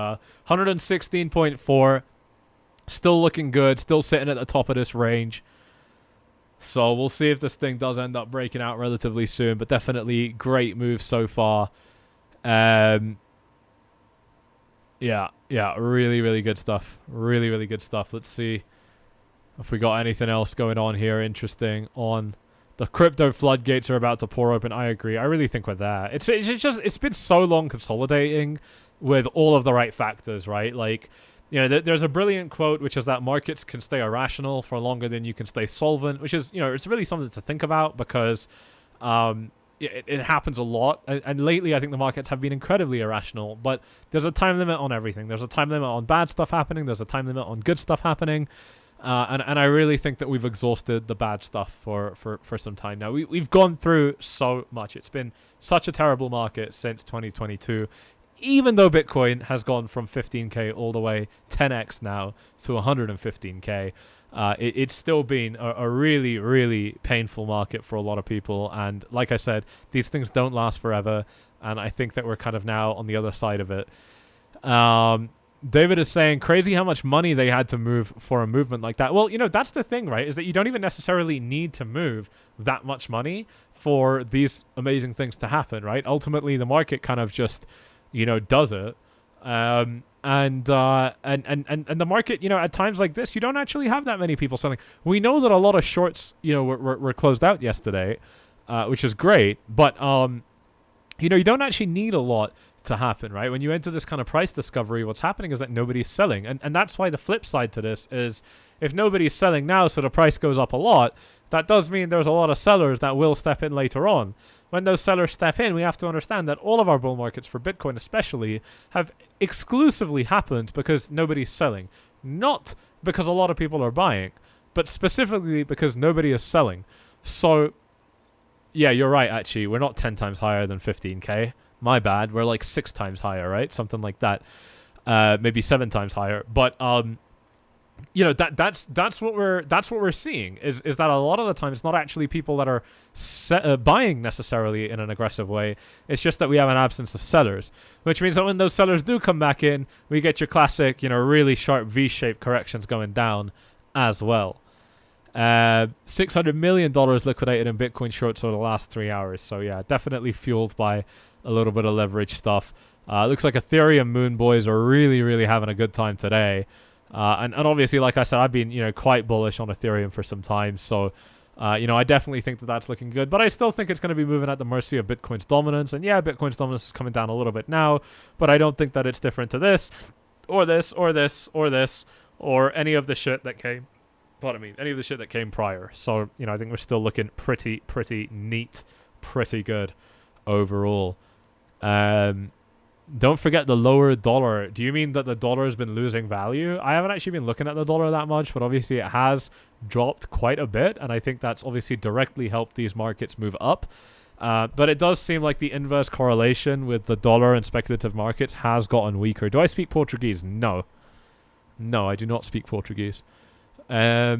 116.4. Still looking good. Still sitting at the top of this range. So we'll see if this thing does end up breaking out relatively soon. But definitely great move so far. Yeah, really, really good stuff. Really, really good stuff. Let's see if we got anything else going on here interesting on the crypto floodgates are about to pour open. I agree. I really think with that. It's been so long consolidating with all of the right factors, right? Like, you know, there's a brilliant quote, which is that markets can stay irrational for longer than you can stay solvent, which is, you know, it's really something to think about because it happens a lot. And lately, I think the markets have been incredibly irrational. But there's a time limit on everything. There's a time limit on bad stuff happening. There's a time limit on good stuff happening. And I really think that we've exhausted the bad stuff for some time now. We've gone through so much. It's been such a terrible market since 2022. Even though Bitcoin has gone from 15K all the way 10x now to 115K, it's still been a really, really painful market for a lot of people. And like I said, these things don't last forever. And I think that we're kind of now on the other side of it. David is saying, crazy how much money they had to move for a movement like that. Well, that's the thing, right? Is that you don't even necessarily need to move that much money for these amazing things to happen, right? Ultimately, the market kind of just, does it. And the market, at times like this, you don't actually have that many people selling. We know that a lot of shorts, were closed out yesterday, which is great. But, you don't actually need a lot to happen, right? When you enter this kind of price discovery, what's happening is that nobody's selling. And that's why the flip side to this is if nobody's selling now, so the price goes up a lot, that does mean there's a lot of sellers that will step in later on. When those sellers step in, we have to understand that all of our bull markets, for Bitcoin especially, have exclusively happened because nobody's selling. Not because a lot of people are buying, but specifically because nobody is selling. So, yeah, you're right, actually. We're not 10 times higher than 15K. My bad. We're like 6 times higher, right? Something like that. Maybe 7 times higher. But that's what we're seeing is that a lot of the time it's not actually people that are buying necessarily in an aggressive way. It's just that we have an absence of sellers, which means that when those sellers do come back in, we get your classic, really sharp V-shaped corrections going down as well. $600 million liquidated in Bitcoin shorts over the last 3 hours. So yeah, definitely fueled by a little bit of leverage stuff. Looks like Ethereum Moon boys are really, really having a good time today. And obviously, like I said, I've been, quite bullish on Ethereum for some time. So, I definitely think that that's looking good. But I still think it's going to be moving at the mercy of Bitcoin's dominance. And yeah, Bitcoin's dominance is coming down a little bit now. But I don't think that it's different to this, or this, or this, or this, or any of the shit that came. Pardon me, any of the shit that came prior. So, I think we're still looking pretty neat, pretty good overall. Don't forget the lower dollar. Do you mean that the dollar has been losing value? I haven't actually been looking at the dollar that much, but obviously it has dropped quite a bit, and I think that's obviously directly helped these markets move up. But it does seem like the inverse correlation with the dollar and speculative markets has gotten weaker. Do I speak Portuguese? No. No, I do not speak Portuguese. Yeah,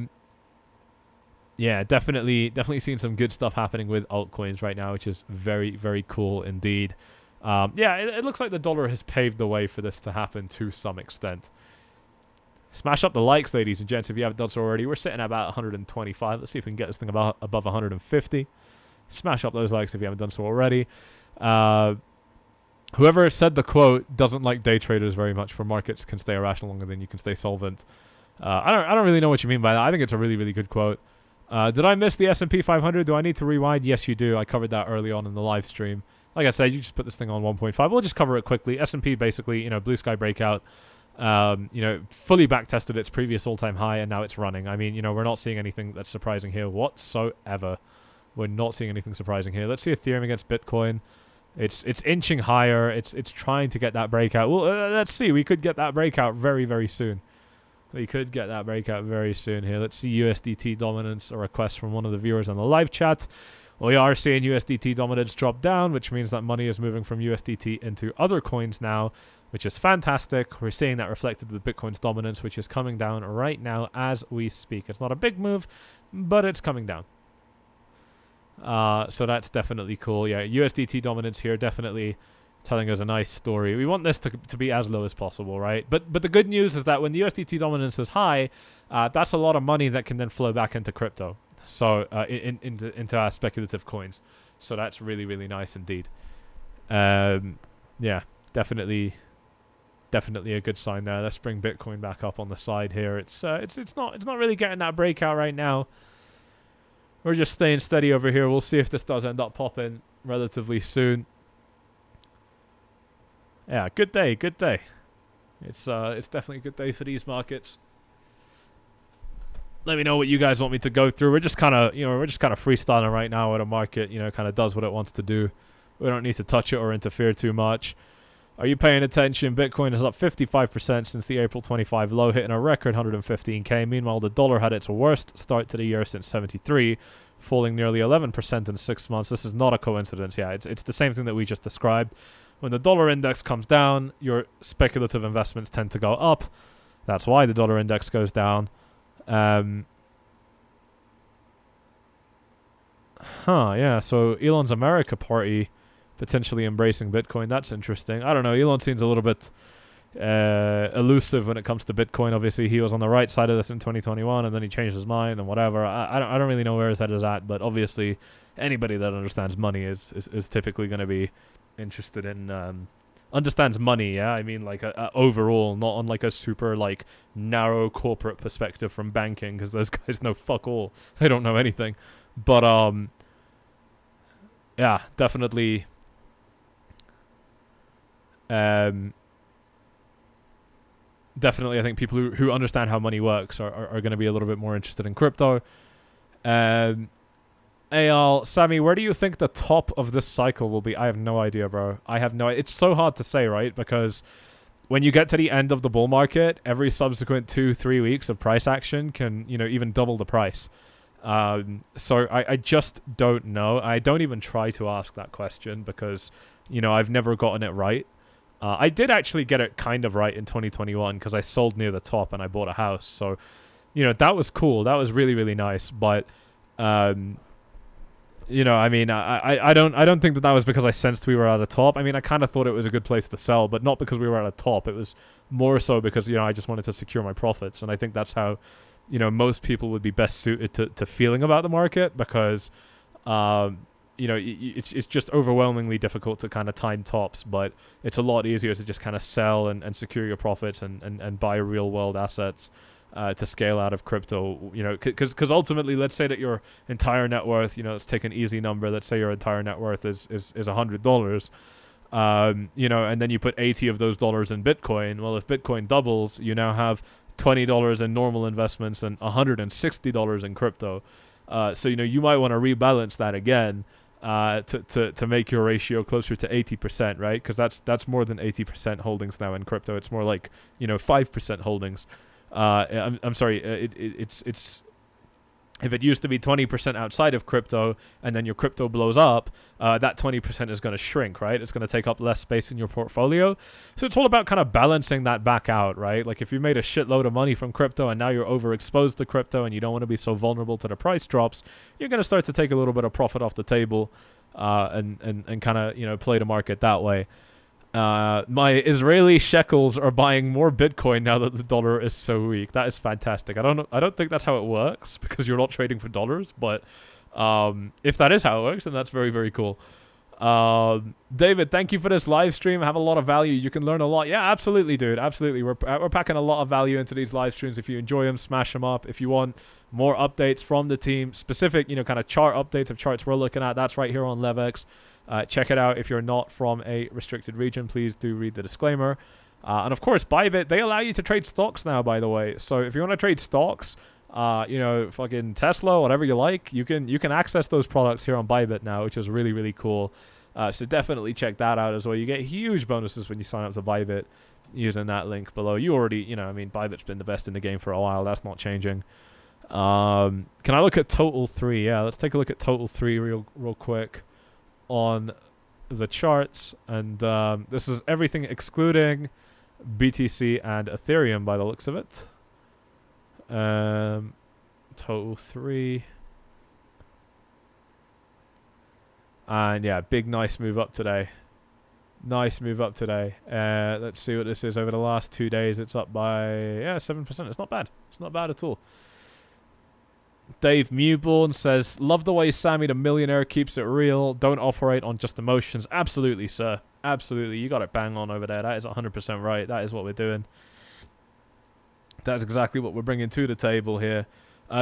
definitely seeing some good stuff happening with altcoins right now, which is very, very cool indeed. Yeah, it looks like the dollar has paved the way for this to happen to some extent. Smash up the likes, ladies and gents, if you haven't done so already. We're sitting at about 125. Let's see if we can get this thing above 150. Smash up those likes if you haven't done so already. Whoever said the quote doesn't like day traders very much, for markets can stay irrational longer than you can stay solvent. I don't really know what you mean by that. I think it's a really, really good quote. Did I miss the S&P 500? Do I need to rewind? Yes, you do. I covered that early on in the live stream. Like I said, you just put this thing on 1.5. We'll just cover it quickly. S&P basically, blue sky breakout, fully back tested its previous all-time high, and now it's running. I mean, we're not seeing anything that's surprising here whatsoever. We're not seeing anything surprising here. Let's see Ethereum against Bitcoin. It's inching higher. It's trying to get that breakout. Well, let's see. We could get that breakout very, very soon. We could get that breakout very soon here. Let's see USDT dominance, a request from one of the viewers on the live chat. We are seeing USDT dominance drop down, which means that money is moving from USDT into other coins now, which is fantastic. We're seeing that reflected with Bitcoin's dominance, which is coming down right now as we speak. It's not a big move, but it's coming down. So that's definitely cool. Yeah, USDT dominance here definitely telling us a nice story. We want this to be as low as possible, right? But the good news is that when the USDT dominance is high, that's a lot of money that can then flow back into crypto. So into our speculative coins. So that's really, really nice indeed. Yeah, definitely a good sign there. Let's bring Bitcoin back up on the side here. It's not really getting that breakout right now. We're just staying steady over here. We'll see if this does end up popping relatively soon. Yeah, good day, good day. It's definitely a good day for these markets. Let me know what you guys want me to go through. We're just kind of freestyling right now where the market, kind of does what it wants to do. We don't need to touch it or interfere too much. Are you paying attention? Bitcoin is up 55% since the April 25 low, hitting a record 115k. Meanwhile, the dollar had its worst start to the year since 73, falling nearly 11% in 6 months. This is not a coincidence. Yeah, it's the same thing that we just described. When the dollar index comes down, your speculative investments tend to go up. That's why the dollar index goes down. Yeah, so Elon's America party potentially embracing Bitcoin. That's interesting. I don't know. Elon seems a little bit elusive when it comes to Bitcoin. Obviously, he was on the right side of this in 2021, and then he changed his mind and whatever. I don't really know where his head is at, but obviously, anybody that understands money is typically going to be interested in understands money. Yeah, I mean like overall, not on like a super like narrow corporate perspective from banking, because those guys know fuck all. They don't know anything. But yeah, definitely. Definitely, I think people who understand how money works are going to be a little bit more interested in crypto. Al, Sammy, where do you think the top of this cycle will be? I have no idea, bro. I have no. It's so hard to say, right? Because when you get to the end of the bull market, every subsequent 2-3 weeks of price action can, even double the price. So I just don't know. I don't even try to ask that question because, I've never gotten it right. I did actually get it kind of right in 2021 because I sold near the top and I bought a house. So, that was cool. That was really, really nice. But, I don't think that was because I sensed we were at a top. I mean, I kind of thought it was a good place to sell, but not because we were at a top. It was more so because, I just wanted to secure my profits. And I think that's how, most people would be best suited to feeling about the market because, it's just overwhelmingly difficult to kind of time tops, but it's a lot easier to just kind of sell and secure your profits and buy real world assets to scale out of crypto, because ultimately, let's say that your entire net worth, let's take an easy number. Let's say your entire net worth is $100, and then you put 80 of those dollars in Bitcoin. Well, if Bitcoin doubles, you now have $20 in normal investments and $160 in crypto. So, you might want to rebalance that again to make your ratio closer to 80%, right? Because that's more than 80% holdings now in crypto. It's more like, 5% holdings. I'm sorry, it's if it used to be 20% outside of crypto and then your crypto blows up, that 20% is going to shrink, right? It's going to take up less space in your portfolio. So it's all about kind of balancing that back out, right? Like if you made a shitload of money from crypto and now you're overexposed to crypto and you don't want to be so vulnerable to the price drops, you're going to start to take a little bit of profit off the table and kind of, play the market that way. My Israeli shekels are buying more Bitcoin now that the dollar is so weak. That is fantastic. I don't think that's how it works because you're not trading for dollars, but if that is how it works, then that's very, very cool. David, thank you for this live stream. Have a lot of value. You can learn a lot. Yeah, absolutely, dude. Absolutely. We're packing a lot of value into these live streams. If you enjoy them, smash them up. If you want more updates from the team, specific, kind of chart updates of charts we're looking at, that's right here on LevX. Check it out. If you're not from a restricted region, please do read the disclaimer. And of course, Bybit, they allow you to trade stocks now, by the way. So if you want to trade stocks, fucking Tesla, whatever you like, you can access those products here on Bybit now, which is really, really cool. So definitely check that out as well. You get huge bonuses when you sign up to Bybit using that link below. You already, Bybit's been the best in the game for a while. That's not changing. Can I look at Total 3? Yeah, let's take a look at Total 3 real quick on the charts, and this is everything excluding BTC and Ethereum by the looks of it. Total 3, and yeah, big nice move up today. Let's see what this is over the last 2 days. It's up by 7%. It's not bad. It's not bad at all. Dave Mewborn says, love the way Sammy the Millionaire keeps it real. Don't operate on just emotions. Absolutely, sir. Absolutely. You got it bang on over there. That is 100% right. That is what we're doing. That's exactly what we're bringing to the table here.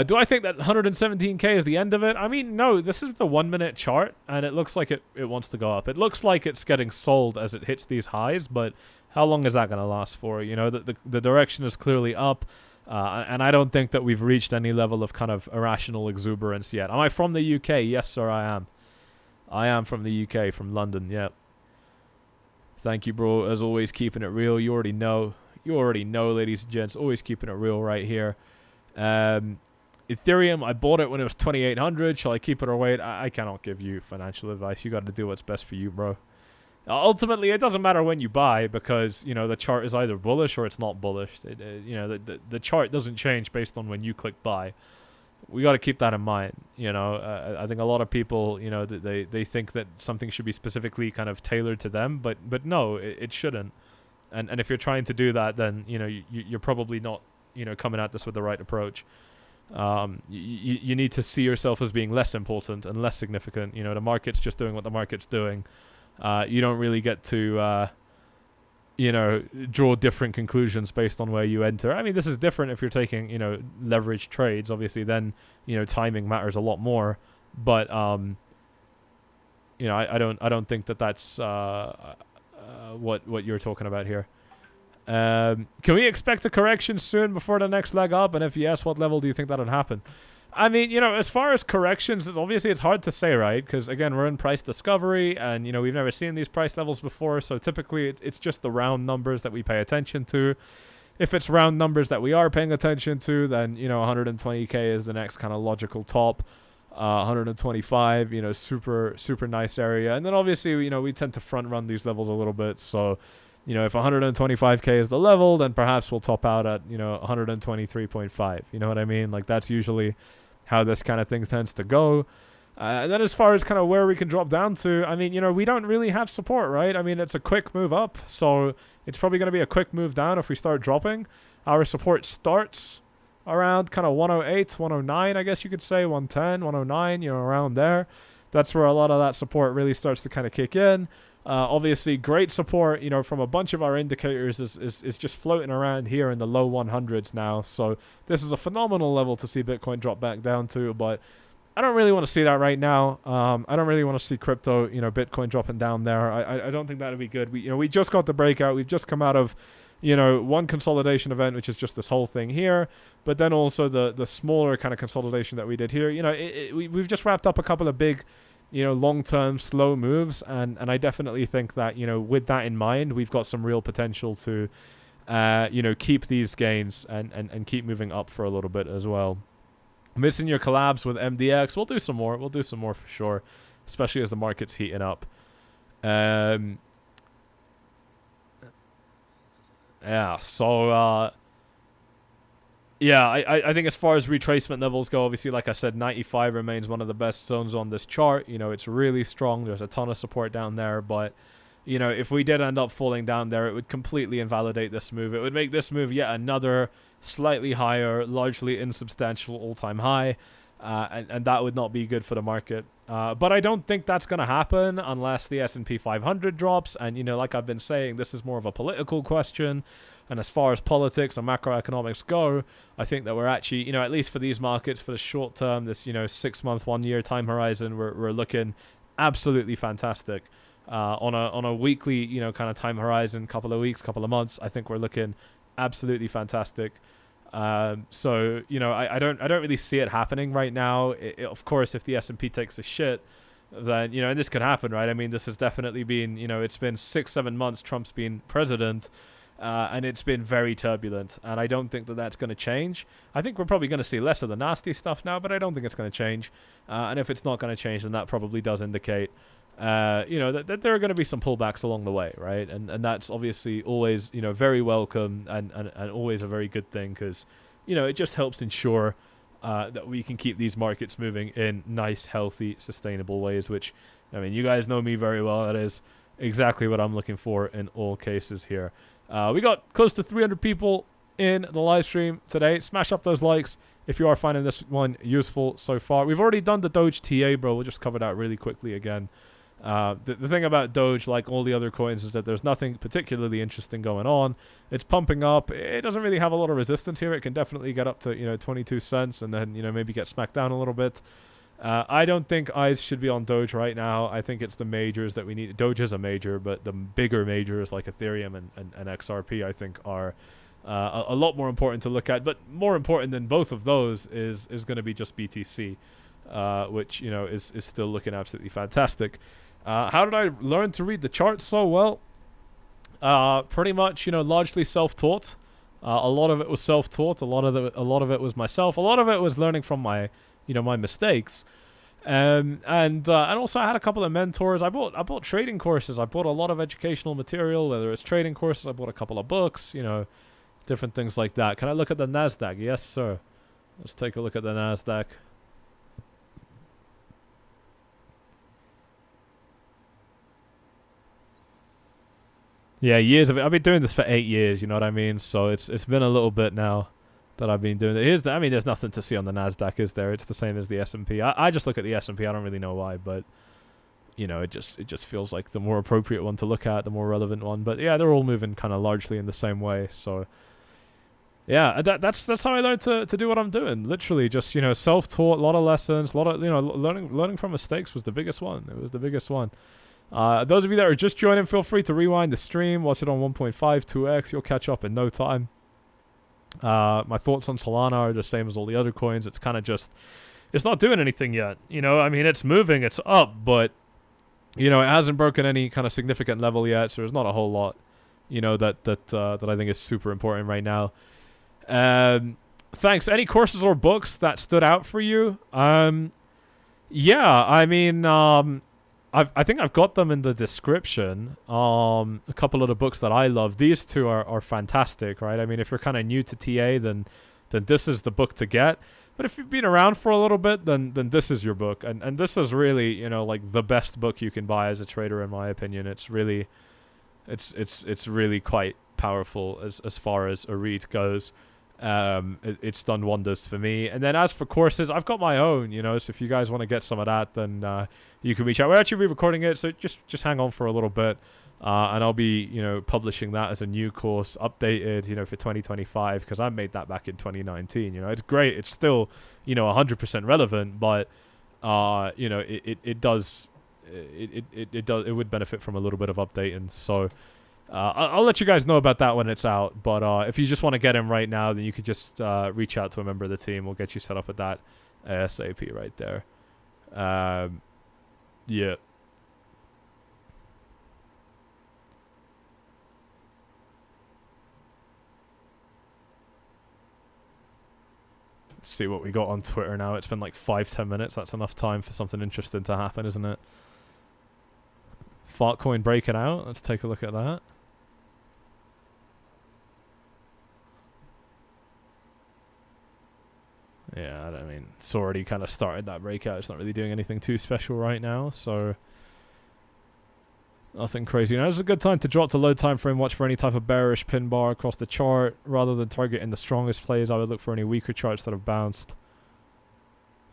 Do I think that 117k is the end of it? I mean, no. This is the 1 minute chart, and it looks like it wants to go up. It looks like it's getting sold as it hits these highs, but how long is that going to last for? The direction is clearly up. And I don't think that we've reached any level of kind of irrational exuberance yet. Am I from the UK? Yes, sir, I am. I am from the UK, from London, yeah. Thank you, bro. As always, keeping it real. You already know. You already know, ladies and gents. Always keeping it real right here. Ethereum, I bought it when it was 2,800. Shall I keep it or wait? I cannot give you financial advice. You got to do what's best for you, bro. Ultimately, it doesn't matter when you buy because, you know, the chart is either bullish or it's not bullish. You know, the chart doesn't change based on when you click buy. We got to keep that in mind. You know, I think a lot of people, you know, they think that something should be specifically kind of tailored to them, but no, it shouldn't. And if you're trying to do that, then, you know, you're probably not, you know, coming at this with the right approach. You need to see yourself as being less important and less significant. You know, the market's just doing what the market's doing. You don't really get to, you know, draw different conclusions based on where you enter. I mean, this is different if you're taking, you know, leveraged trades. Obviously, then, you know, timing matters a lot more. But, you know, I don't think that that's what you're talking about here. Can we expect a correction soon before the next leg up? And if yes, what level do you think that would happen? I mean, you know, as far as corrections, obviously it's hard to say, right? Because, again, we're in price discovery, and, you know, we've never seen these price levels before, so typically it's just the round numbers that we pay attention to. If it's round numbers that we are paying attention to, then, you know, 120K is the next kind of logical top. 125, you know, super nice area. And then, obviously, you know, we tend to front run these levels a little bit, so... You know, if 125K is the level, then perhaps we'll top out at, you know, 123.5. You know what I mean? Like, that's usually how this kind of thing tends to go. And then as far as kind of where we can drop down to, I mean, you know, we don't really have support, right? I mean, it's a quick move up, so it's probably going to be a quick move down if we start dropping. Our support starts around kind of 108, 109, I guess you could say, 110, 109, you know, around there. That's where a lot of that support really starts to kind of kick in. Obviously, great support, you know, from a bunch of our indicators is just floating around here in the low 100s now. So this is a phenomenal level to see Bitcoin drop back down to, but I don't really want to see that right now. I don't really want to see crypto, you know, Bitcoin dropping down there. I don't think that would be good. We just got the breakout. We've just come out of, you know, one consolidation event, which is just this whole thing here, but then also the smaller kind of consolidation that we did here. You know, we've just wrapped up a couple of big, you know, long-term slow moves, and I definitely think that, you know, with that in mind, we've got some real potential to, you know, keep these gains and keep moving up for a little bit as well. Missing your collabs with MDX. We'll do some more. We'll do some more for sure, especially as the market's heating up. Yeah, so yeah, I think as far as retracement levels go, obviously, like I said, 95 remains one of the best zones on this chart. You know, it's really strong. There's a ton of support down there, but, you know, if we did end up falling down there, it would completely invalidate this move. It would make this move yet another slightly higher, largely insubstantial all-time high, and that would not be good for the market. But I don't think that's going to happen unless the S&P 500 drops, and, you know, like I've been saying, this is more of a political question. And as far as politics and macroeconomics go, I think that we're actually, you know, at least for these markets, for the short term, this, you know, 6 month, 1 year time horizon, we're looking absolutely fantastic. On a weekly, you know, kind of time horizon, couple of weeks, couple of months, I think we're looking absolutely fantastic. So, you know, I don't really see it happening right now. Of course, if the S&P takes a shit, then, you know, and this could happen, right? I mean, this has definitely been, you know, it's been 6-7 months Trump's been president. And it's been very turbulent, and I don't think that that's going to change. I think we're probably going to see less of the nasty stuff now, but I don't think it's going to change. And if it's not going to change, then that probably does indicate, you know, that there are going to be some pullbacks along the way, right? And that's obviously always, you know, very welcome and always a very good thing because, you know, it just helps ensure that we can keep these markets moving in nice, healthy, sustainable ways, which, I mean, you guys know me very well. That is exactly what I'm looking for in all cases here. We got close to 300 people in the live stream today. Smash up those likes if you are finding this one useful so far. We've already done the Doge TA, bro. We'll just cover that really quickly again. The thing about Doge, like all the other coins, is that there's nothing particularly interesting going on. It's pumping up. It doesn't really have a lot of resistance here. It can definitely get up to, you know, 22 cents and then, you know, maybe get smacked down a little bit. I don't think eyes should be on Doge right now. I think it's the majors that we need. Doge is a major, but the bigger majors like Ethereum and XRP, I think, are a lot more important to look at. But more important than both of those is going to be just BTC, which, you know, is still looking absolutely fantastic. How did I learn to read the chart so well? Pretty much, you know, largely self-taught. A lot of it was self-taught. A lot of it was myself. A lot of it was learning from my, you know, my mistakes. And also I had a couple of mentors. I bought trading courses. I bought a lot of educational material, whether it's trading courses. I bought a couple of books, you know, different things like that. Can I look at the NASDAQ? Yes, sir. Let's take a look at the NASDAQ. Yeah, years of it. I've been doing this for 8 years, you know what I mean? So it's been a little bit now that I've been doing it. I mean, there's nothing to see on the NASDAQ, is there? It's the same as the S&P. I just look at the S&P. I don't really know why, but, you know, it just feels like the more appropriate one to look at, the more relevant one. But yeah, they're all moving kind of largely in the same way. So yeah, that's how I learned to do what I'm doing. Literally just, you know, self-taught, a lot of lessons, a lot of, you know, learning from mistakes was the biggest one. It was the biggest one. Those of you that are just joining, feel free to rewind the stream, watch it on 1.5, 2x. You'll catch up in no time. My thoughts on Solana are the same as all the other coins. It's kind of just, it's not doing anything yet. You know, I mean, it's moving, it's up, but, you know, it hasn't broken any kind of significant level yet. So there's not a whole lot, you know, that I think is super important right now. Thanks. Any courses or books that stood out for you? Yeah, I mean, I think I've got them in the description. A couple of the books that I love. These two are fantastic, right? I mean, if you're kind of new to TA, then this is the book to get. But if you've been around for a little bit, then this is your book. And this is really, you know, like the best book you can buy as a trader, in my opinion. It's really, it's really quite powerful as far as a read goes. It's done wonders for me. And then as for courses, I've got my own, you know, so if you guys want to get some of that, then you can reach out. We'll actually be recording it, so just hang on for a little bit, and I'll be, you know, publishing that as a new course, updated, you know, for 2025, because I made that back in 2019. You know, it's great. It's still, you know, 100% relevant, but you know, it would benefit from a little bit of updating. So I'll let you guys know about that when it's out. But if you just want to get him right now, then you could just reach out to a member of the team. We'll get you set up with that ASAP right there. Yeah. Let's see what we got on Twitter now. It's been like 5-10 minutes. That's enough time for something interesting to happen, isn't it? Altcoin breaking out. Let's take a look at that. Yeah, I mean, it's already kind of started that breakout. It's not really doing anything too special right now, so nothing crazy. Now, it's a good time to drop to low time frame, watch for any type of bearish pin bar across the chart. Rather than targeting the strongest plays, I would look for any weaker charts that have bounced.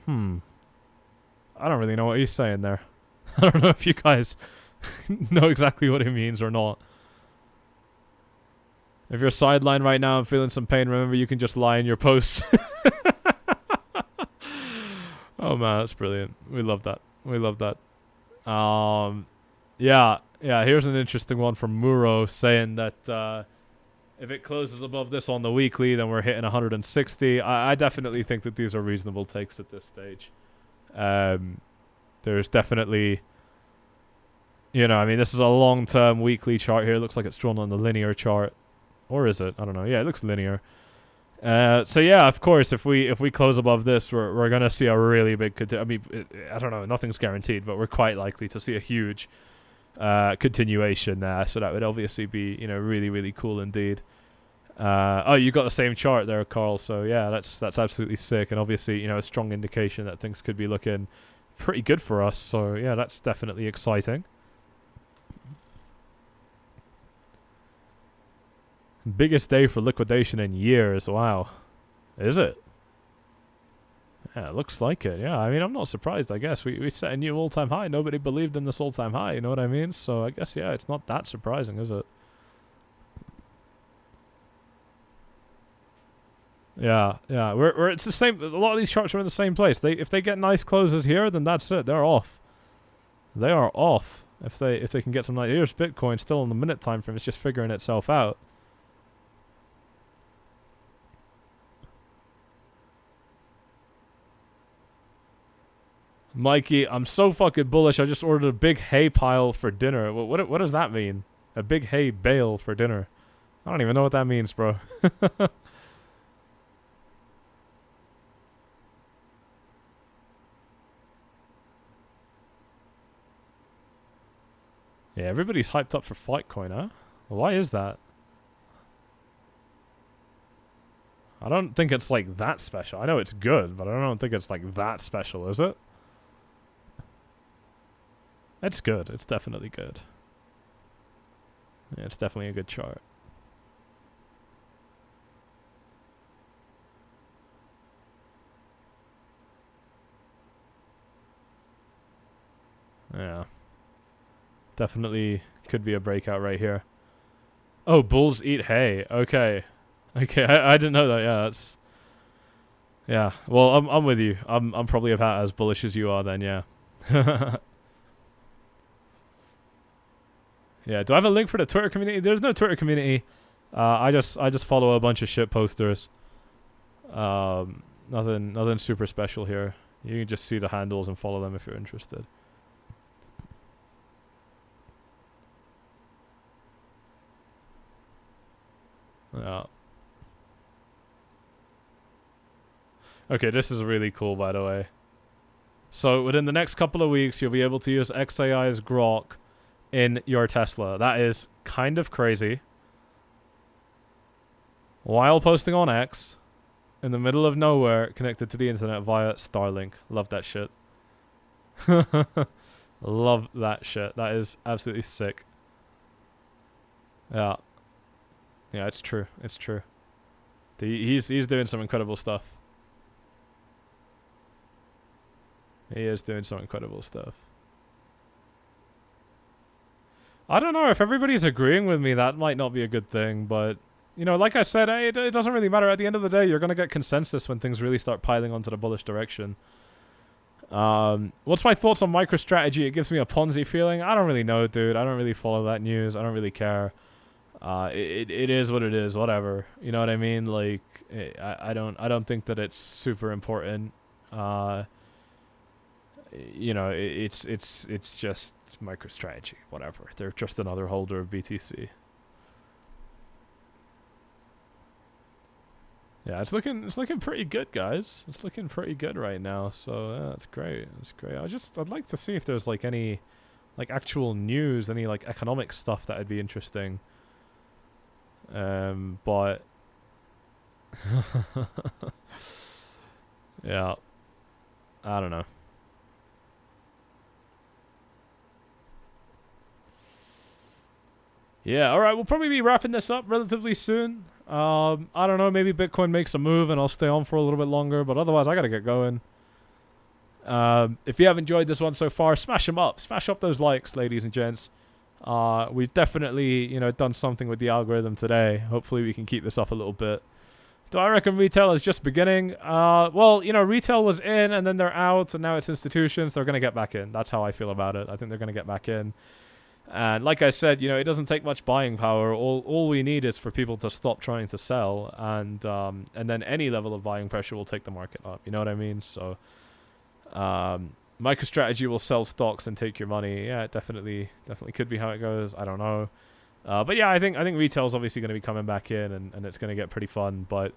I don't really know what he's saying there. I don't know if you guys know exactly what he means or not. If you're sidelined right now and feeling some pain, remember you can just lie in your post. Oh man, that's brilliant. We love that. We love that. Yeah, here's an interesting one from Muro saying that if it closes above this on the weekly, then we're hitting 160. I definitely think that these are reasonable takes at this stage. There's definitely, you know, I mean, this is a long-term weekly chart here. It looks like it's drawn on the linear chart. Or is it? I don't know. Yeah, it looks linear. So yeah, of course, if we close above this, we're gonna see a really big. I mean, I don't know. Nothing's guaranteed, but we're quite likely to see a huge continuation there. So that would obviously be, you know, really, really cool indeed. Oh, you got the same chart there, Carl. So yeah, that's absolutely sick, and obviously, you know, a strong indication that things could be looking pretty good for us. So yeah, that's definitely exciting. Biggest day for liquidation in years. Wow. Is it? Yeah, it looks like it. Yeah, I mean, I'm not surprised, I guess. We set a new all-time high. Nobody believed in this all-time high, you know what I mean? So I guess, yeah, it's not that surprising, is it? Yeah. We're it's the same. A lot of these charts are in the same place. If they get nice closes here, then that's it. They're off. They are off. If they can get some nice... Here's Bitcoin still in the minute time frame. It's just figuring itself out. Mikey, I'm so fucking bullish. I just ordered a big hay pile for dinner. What does that mean? A big hay bale for dinner. I don't even know what that means, bro. Yeah, everybody's hyped up for Flightcoin, huh? Why is that? I don't think it's like that special. I know it's good, but I don't think it's like that special, is it? It's good. It's definitely good. Yeah, it's definitely a good chart. Yeah. Definitely could be a breakout right here. Oh, bulls eat hay. Okay. Okay, I didn't know that. Yeah, that's... Yeah. Well, I'm with you. I'm probably about as bullish as you are then, yeah. Yeah, do I have a link for the Twitter community? There's no Twitter community. I just follow a bunch of shit posters. Nothing super special here. You can just see the handles and follow them if you're interested. Yeah. Okay, this is really cool, by the way. So within the next couple of weeks, you'll be able to use XAI's Grok in your Tesla. That is kind of crazy. While posting on X, in the middle of nowhere, connected to the internet via Starlink. Love that shit. Love that shit. That is absolutely sick. Yeah. Yeah, it's true. It's true. He's doing some incredible stuff. He is doing some incredible stuff. I don't know if everybody's agreeing with me. That might not be a good thing, but you know, like I said, it doesn't really matter. At the end of the day, you're gonna get consensus when things really start piling onto the bullish direction. What's my thoughts on MicroStrategy? It gives me a Ponzi feeling. I don't really know, dude. I don't really follow that news. I don't really care. It is what it is. Whatever. You know what I mean? Like, I don't think that it's super important. You know, it's just MicroStrategy. Whatever. They're just another holder of BTC. Yeah, it's looking pretty good, guys. It's looking pretty good right now. So yeah, that's great. That's great. I'd like to see if there's like any like actual news, any like economic stuff that'd be interesting. But yeah, I don't know. Yeah, all right, we'll probably be wrapping this up relatively soon. I don't know, maybe Bitcoin makes a move and I'll stay on for a little bit longer, but otherwise I gotta get going. If you have enjoyed this one so far, smash them up. Smash up those likes, ladies and gents. We've definitely, you know, done something with the algorithm today. Hopefully we can keep this up a little bit. Do I reckon retail is just beginning? Well, you know, retail was in and then they're out and now it's institutions. They're going to get back in. That's how I feel about it. I think they're going to get back in. And like I said, you know, it doesn't take much buying power. All we need is for people to stop trying to sell, and then any level of buying pressure will take the market up. You know what I mean? So, MicroStrategy will sell stocks and take your money. Yeah, it definitely could be how it goes. I don't know, but yeah, I think retail is obviously going to be coming back in, and it's going to get pretty fun. But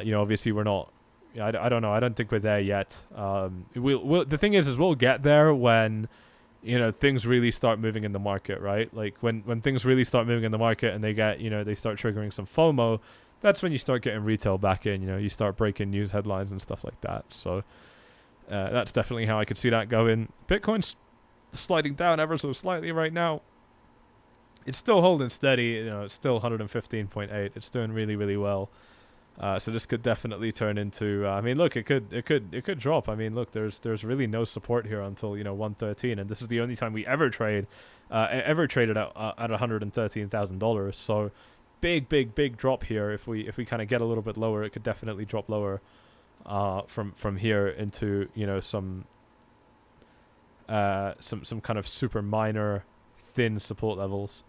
you know, obviously we're not. Yeah, I don't know. I don't think we're there yet. The thing is we'll get there when, you know, things really start moving in the market, right? Like when things really start moving in the market and they get, you know, they start triggering some FOMO, that's when you start getting retail back in, you know, you start breaking news headlines and stuff like that. So that's definitely how I could see that going. Bitcoin's sliding down ever so slightly right now. It's still holding steady, you know, it's still 115.8. It's doing really, really well. So this could definitely turn into. I mean, look, it could drop. I mean, look, there's really no support here until, you know, 113, and this is the only time we ever traded at $113,000. So big drop here. If we kind of get a little bit lower, it could definitely drop lower from here into, you know, some kind of super minor thin support levels.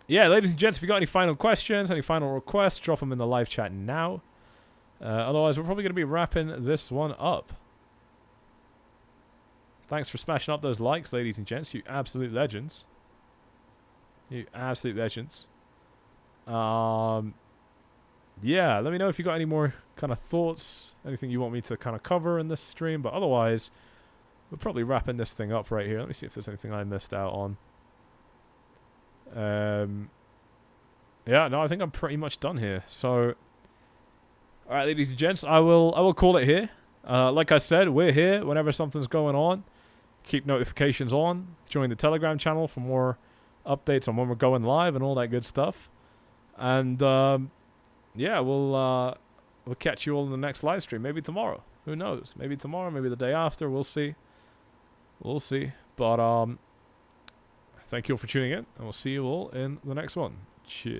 Yeah, ladies and gents, if you got any final questions, any final requests, drop them in the live chat now. Otherwise, we're probably going to be wrapping this one up. Thanks for smashing up those likes, ladies and gents, you absolute legends. You absolute legends. Yeah, let me know if you got any more kind of thoughts, anything you want me to kind of cover in this stream. But otherwise, we're probably wrapping this thing up right here. Let me see if there's anything I missed out on. Yeah, no, I think I'm pretty much done here. So, all right, ladies and gents, I will call it here. Like I said, we're here whenever something's going on. Keep notifications on. Join the Telegram channel for more updates on when we're going live and all that good stuff. And yeah, we'll catch you all in the next live stream. Maybe tomorrow. Who knows? Maybe tomorrow. Maybe the day after. We'll see. We'll see. But thank you all for tuning in, and we'll see you all in the next one. Cheers.